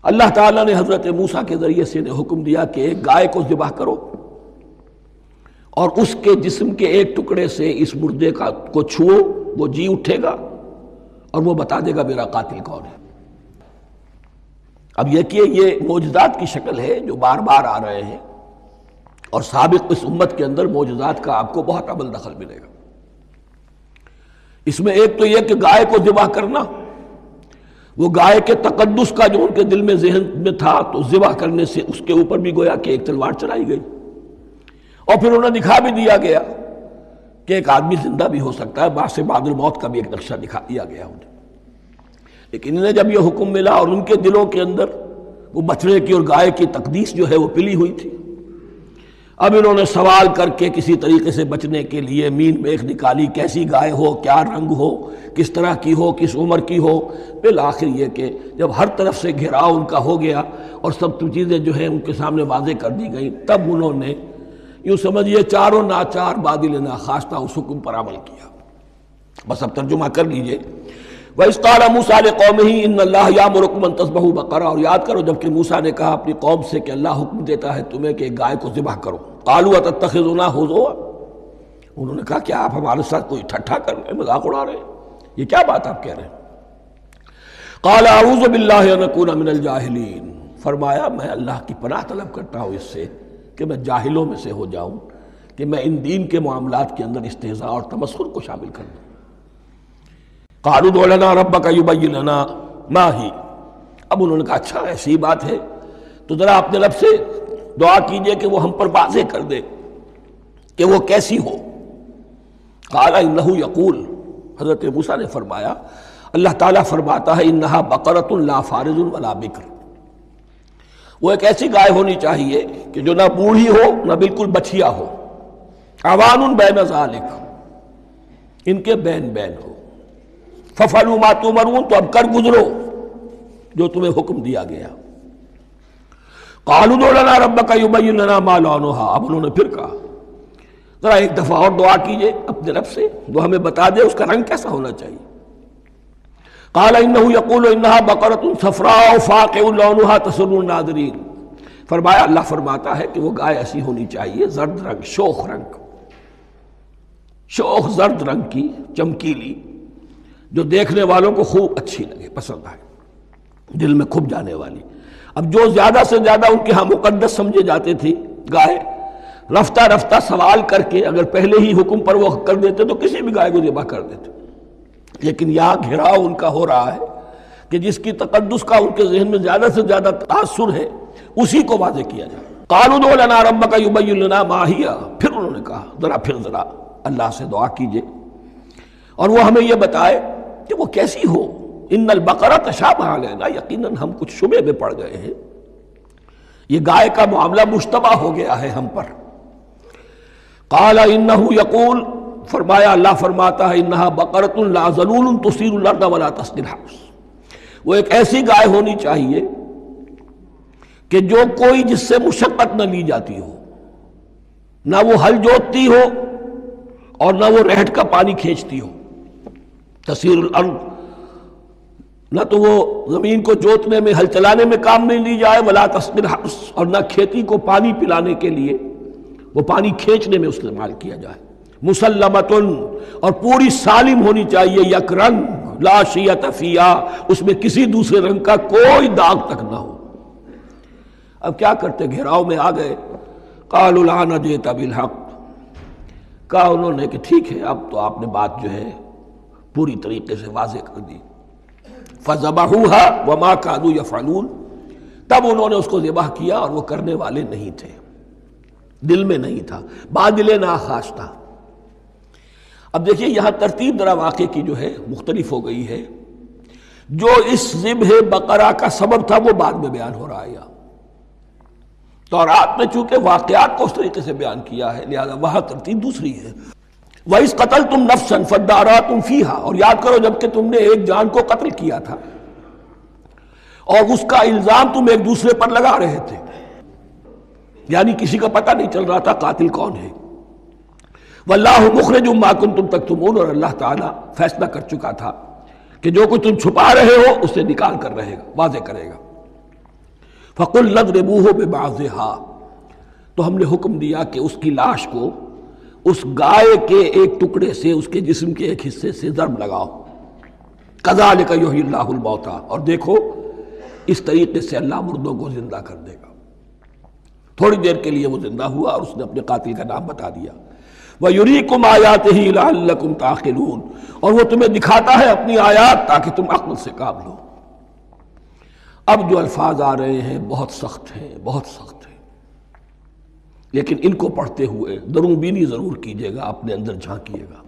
اللہ تعالیٰ نے حضرت موسیٰ کے ذریعے سے انہیں حکم دیا کہ ایک گائے کو ذبح کرو اور اس کے جسم کے ایک ٹکڑے سے اس مردے کو چھوؤ، وہ جی اٹھے گا اور وہ بتا دے گا میرا قاتل کون ہے۔ اب یہ کہ یہ معجزات کی شکل ہے جو بار بار آ رہے ہیں، اور سابق اس امت کے اندر معجزات کا آپ کو بہت عمل دخل ملے گا۔ اس میں ایک تو یہ کہ گائے کو ذبح کرنا، وہ گائے کے تقدس کا جو ان کے دل میں ذہن میں تھا، تو ذبح کرنے سے اس کے اوپر بھی گویا کہ ایک تلوار چلائی گئی، اور پھر انہیں دکھا بھی دیا گیا کہ ایک آدمی زندہ بھی ہو سکتا ہے، بعد سے بعد الموت کا بھی ایک نقشہ دکھا دیا گیا انہیں۔ لیکن انہیں جب یہ حکم ملا اور ان کے دلوں کے اندر وہ بچڑے کی اور گائے کی تقدیس جو ہے وہ پلی ہوئی تھی، اب انہوں نے سوال کر کے کسی طریقے سے بچنے کے لیے مین میخ نکالی، کیسی گائے ہو، کیا رنگ ہو، کس طرح کی ہو، کس عمر کی ہو۔ بالآخر یہ کہ جب ہر طرف سے گھیراؤ ان کا ہو گیا اور سب چیزیں جو ہیں ان کے سامنے واضح کر دی گئیں، تب انہوں نے یوں سمجھیے چاروں ناچار بادل ناخواستہ اس حکم پر عمل کیا۔ بس اب ترجمہ کر لیجئے۔ وَإِذْ قَالَ مُوسَىٰ لِقَوْمِهِ إِنَّ اللَّهَ يَأْمُرُكُمْ أَن تَذْبَحُوا بَقَرَةً، اور یاد کرو جب کہ موسیٰ نے کہا اپنی قوم سے کہ اللہ حکم دیتا ہے تمہیں کہ ایک گائے کو ذبح کرو۔ قَالُوا أَتَتَّخِذُنَا هُزُوًا، انہوں نے کہا کیا آپ ہمارے ساتھ کوئی ٹھٹھا کر رہے ہیں، مذاق اڑا رہے ہیں، یہ کیا بات آپ کہہ رہے ہیں؟ قَالَ أَعُوذُ بِاللَّهِ أَنْ أَكُونَ مِنَ الْجَاهِلِينَ، فرمایا میں اللہ کی پناہ طلب کرتا ہوں اس سے کہ میں جاہلوں میں سے ہو جاؤں، کہ میں ان دین کے معاملات کے اندر استہزاء اور تمسخر کو شامل کر دوں۔ قالوا ادع لنا ربک یبین لنا ما ہی، اب انہوں نے کہا اچھا ایسی بات ہے تو ذرا اپنے رب سے دعا کیجئے کہ وہ ہم پر واضح کر دے کہ وہ کیسی ہو۔ قال انہ یقول، حضرت موسیٰ نے فرمایا اللہ تعالیٰ فرماتا ہے انہا بقرۃ لا فارض ولا بکر، وہ ایک ایسی گائے ہونی چاہیے کہ جو نہ بوڑھی ہو نہ بالکل بچھیا ہو، عوان بین ذالک، ان کے بین بین ہو۔ فَفَعَلُوا مَا تُؤْمَرُونَ، تو اب کر گزرو جو تمہیں حکم دیا گیا۔ قَالُوا ادْعُ لَنَا رَبَّكَ يُبَيِّن لَنَا مَا لَوْنُهَا، اب انہوں نے پھر کہا ذرا ایک دفعہ اور دعا کیجئے اپنے رب سے، وہ ہمیں بتا دے اس کا رنگ کیسا ہونا چاہیے۔ قَالَ إِنَّهُ يَقُولُ إِنَّهَا بَقَرَةٌ صَفْرَاءُ فَاقِعٌ لَوْنُهَا تَسُرُّ النَّاظِرِينَ، فرمایا اللہ فرماتا ہے کہ وہ گائے ایسی ہونی چاہیے زرد رنگ، شوخ رنگ، شوخ زرد رنگ کی، چمکیلی، جو دیکھنے والوں کو خوب اچھی لگے، پسند آئے، دل میں کھپ جانے والی۔ اب جو زیادہ سے زیادہ ان کے ہاں مقدس سمجھے جاتے تھی گائے، رفتہ رفتہ سوال کر کے اگر پہلے ہی حکم پر وہ کر دیتے تو کسی بھی گائے کو ذبح کر دیتے، لیکن یہاں گھیراؤ ان کا ہو رہا ہے کہ جس کی تقدس کا ان کے ذہن میں زیادہ سے زیادہ تاثر ہے اسی کو واضح کیا جائے۔ قالوا ادع لنا ربک یبین لنا ما ہی، پھر انہوں نے کہا ذرا اللہ سے دعا کیجئے اور وہ ہمیں یہ بتائے کہ وہ کیسی ہو۔ ان البقرہ تشابہ علینا، یقیناً ہم کچھ شبے میں پڑ گئے ہیں، یہ گائے کا معاملہ مشتبہ ہو گیا ہے ہم پر۔ قال انہ یقول، فرمایا اللہ فرماتا ہے انہا بقرۃ لا ذلول تثیر الارض ولا تسقی الحرث، وہ ایک ایسی گائے ہونی چاہیے کہ جو کوئی جس سے مشقت نہ لی جاتی ہو، نہ وہ ہل جوتتی ہو اور نہ وہ رہٹ کا پانی کھینچتی ہو۔ تسیر الارض، نہ تو وہ زمین کو جوتنے میں ہل چلانے میں کام میں لی جائے، ولا تسقی الحرث، اور نہ کھیتی کو پانی پلانے کے لیے وہ پانی کھینچنے میں استعمال کیا جائے۔ مسلمتن، اور پوری سالم ہونی چاہیے، یک رنگ، لا شیۃ فیہا، اس میں کسی دوسرے رنگ کا کوئی داغ تک نہ ہو۔ اب کیا کرتے، گھیراؤ میں آ گئے۔ قالوا الآن جئت بالحق، کہا انہوں نے کہ ٹھیک ہے اب تو آپ نے بات جو ہے پوری طریقے سے واضح کر دی۔ فَذَبَحُوهَا وَمَا كَانُوا يَفْعَلُونَ، تب انہوں نے اس کو ذبح کیا اور وہ کرنے والے نہیں تھے، دل میں نہیں تھا، بادل ناخواستہ۔ اب دیکھیے یہاں ترتیب ذرا واقعے کی جو ہے مختلف ہو گئی ہے، جو اس ذبح بقرہ کا سبب تھا وہ بعد میں بیان ہو رہا ہے یہاں، تورات میں چونکہ واقعات کو اس طریقے سے بیان کیا ہے لہذا وہاں ترتیب دوسری ہے۔ وَإِذْ قَتَلْتُمْ نَفْسًا فَادَّارَأْتُمْ فِيهَا، اور یاد کرو جب کہ تم نے ایک جان کو قتل کیا تھا اور اس کا الزام تم ایک دوسرے پر لگا رہے تھے، یعنی کسی کا پتہ نہیں چل رہا تھا قاتل کون ہے۔ واللہ مخرج ما کنتم تکتمون، اور اللہ تعالیٰ فیصلہ کر چکا تھا کہ جو کچھ تم چھپا رہے ہو اسے نکال کر رہے گا، واضح کرے گا۔ فَقُلْ نَضْرِبُوهُ بِبَعْضِهَا، تو ہم نے حکم دیا کہ اس کی لاش کو اس گائے کے ایک ٹکڑے سے، اس کے جسم کے ایک حصے سے ضرب لگاؤ۔ كَذَلِكَ يُحْيِي اللَّهُ الْمَوْتَىٰ، اور دیکھو اس طریقے سے اللہ مردوں کو زندہ کر دے گا۔ تھوڑی دیر کے لیے وہ زندہ ہوا اور اس نے اپنے قاتل کا نام بتا دیا۔ وَيُرِيكُمْ آيَاتِهِ لَعَلَّكُمْ تَعْقِلُونَ، اور وہ تمہیں دکھاتا ہے اپنی آیات تاکہ تم عقل سے کام لو۔ اب جو الفاظ آ رہے ہیں بہت سخت ہیں، بہت سخت ہیں، لیکن ان کو پڑھتے ہوئے درون بینی ضرور کیجیے گا، اپنے اندر جھانکیے گا۔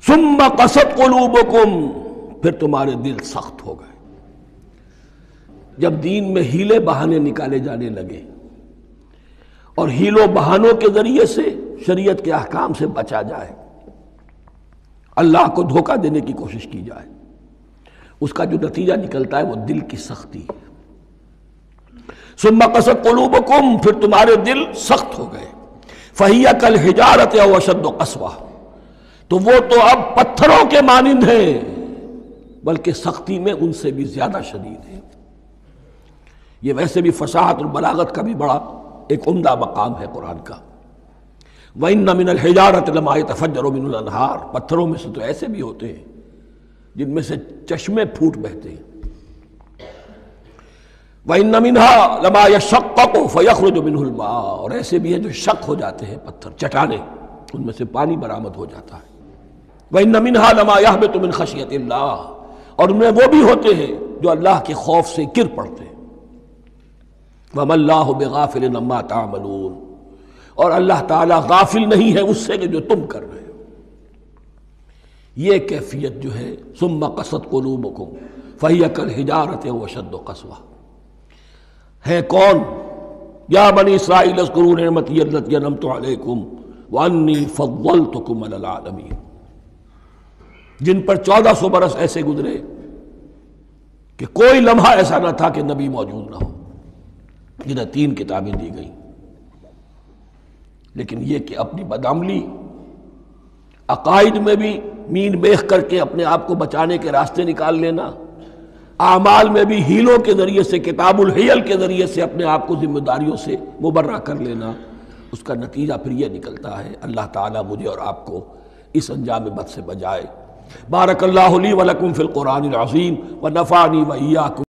ثُمَّ قَسَتْ قُلُوبُكُمْ، پھر تمہارے دل سخت ہو گئے۔ جب دین میں ہیلے بہانے نکالے جانے لگے اور ہیلوں بہانوں کے ذریعے سے شریعت کے احکام سے بچا جائے، اللہ کو دھوکہ دینے کی کوشش کی جائے، اس کا جو نتیجہ نکلتا ہے وہ دل کی سختی ہے۔ ثم قست قلوبکم، پھر تمہارے دل سخت ہو گئے۔ فہی کالحجارۃ او اشد قسوہ، تو وہ تو اب پتھروں کے مانند ہیں، بلکہ سختی میں ان سے بھی زیادہ شدید ہے۔ یہ ویسے بھی فصاحت اور بلاغت کا بھی بڑا ایک عمدہ مقام ہے قرآن کا۔ وَإِنَّ مِنَ الْحِجَارَةِ لَمَا يَتَفَجَّرُ مِنْهُ الْأَنْهَارُ، پتھروں میں سے تو ایسے بھی ہوتے ہیں جن میں سے چشمے پھوٹ بہتے ہیں۔ وَإِنَّ مِنْهَا لَمَا يَشَقَّقُ فَيَخْرُجُ مِنْهُ الْمَاءُ، اور ایسے بھی ہیں جو شق ہو جاتے ہیں، پتھر چٹانیں، ان میں سے پانی برآمد ہو جاتا ہے۔ وَإِنَّ مِنْهَا لَمَا يَهْبِطُ مِنْ خَشْيَةِ اللَّهِ، اور ان میں وہ بھی ہوتے ہیں جو اللہ کے خوف سے گر پڑتے ہیں۔ وَمَا اللَّهُ بِغَافِلٍ عَمَّا تَعْمَلُونَ، اور اللہ تعالیٰ غافل نہیں ہے اس سے کہ جو تم کر رہے ہو۔ یہ کیفیت جو ہے ثم قست قلوبکم فہی کالحجارۃ واشد قسوہ، ہے کون؟ یا بنی اسرائیل اذکروا نعمتی التی انعمت علیکم وانی فضلتکم علی العالمین، جن پر 1400 برس ایسے گزرے کہ کوئی لمحہ ایسا نہ تھا کہ نبی موجود نہ ہو، جنہیں 3 کتابیں دی گئیں۔ لیکن یہ کہ اپنی بدعملی، عقائد میں بھی مین بیخ کر کے اپنے آپ کو بچانے کے راستے نکال لینا، اعمال میں بھی ہیلوں کے ذریعے سے، کتاب الحیل کے ذریعے سے اپنے آپ کو ذمہ داریوں سے مبرہ کر لینا، اس کا نتیجہ پھر یہ نکلتا ہے۔ اللہ تعالیٰ مجھے اور آپ کو اس انجام بد سے بچائے۔ بارک اللہ لی ولکم فی القرآن العظیم ونفعنی وإیاکم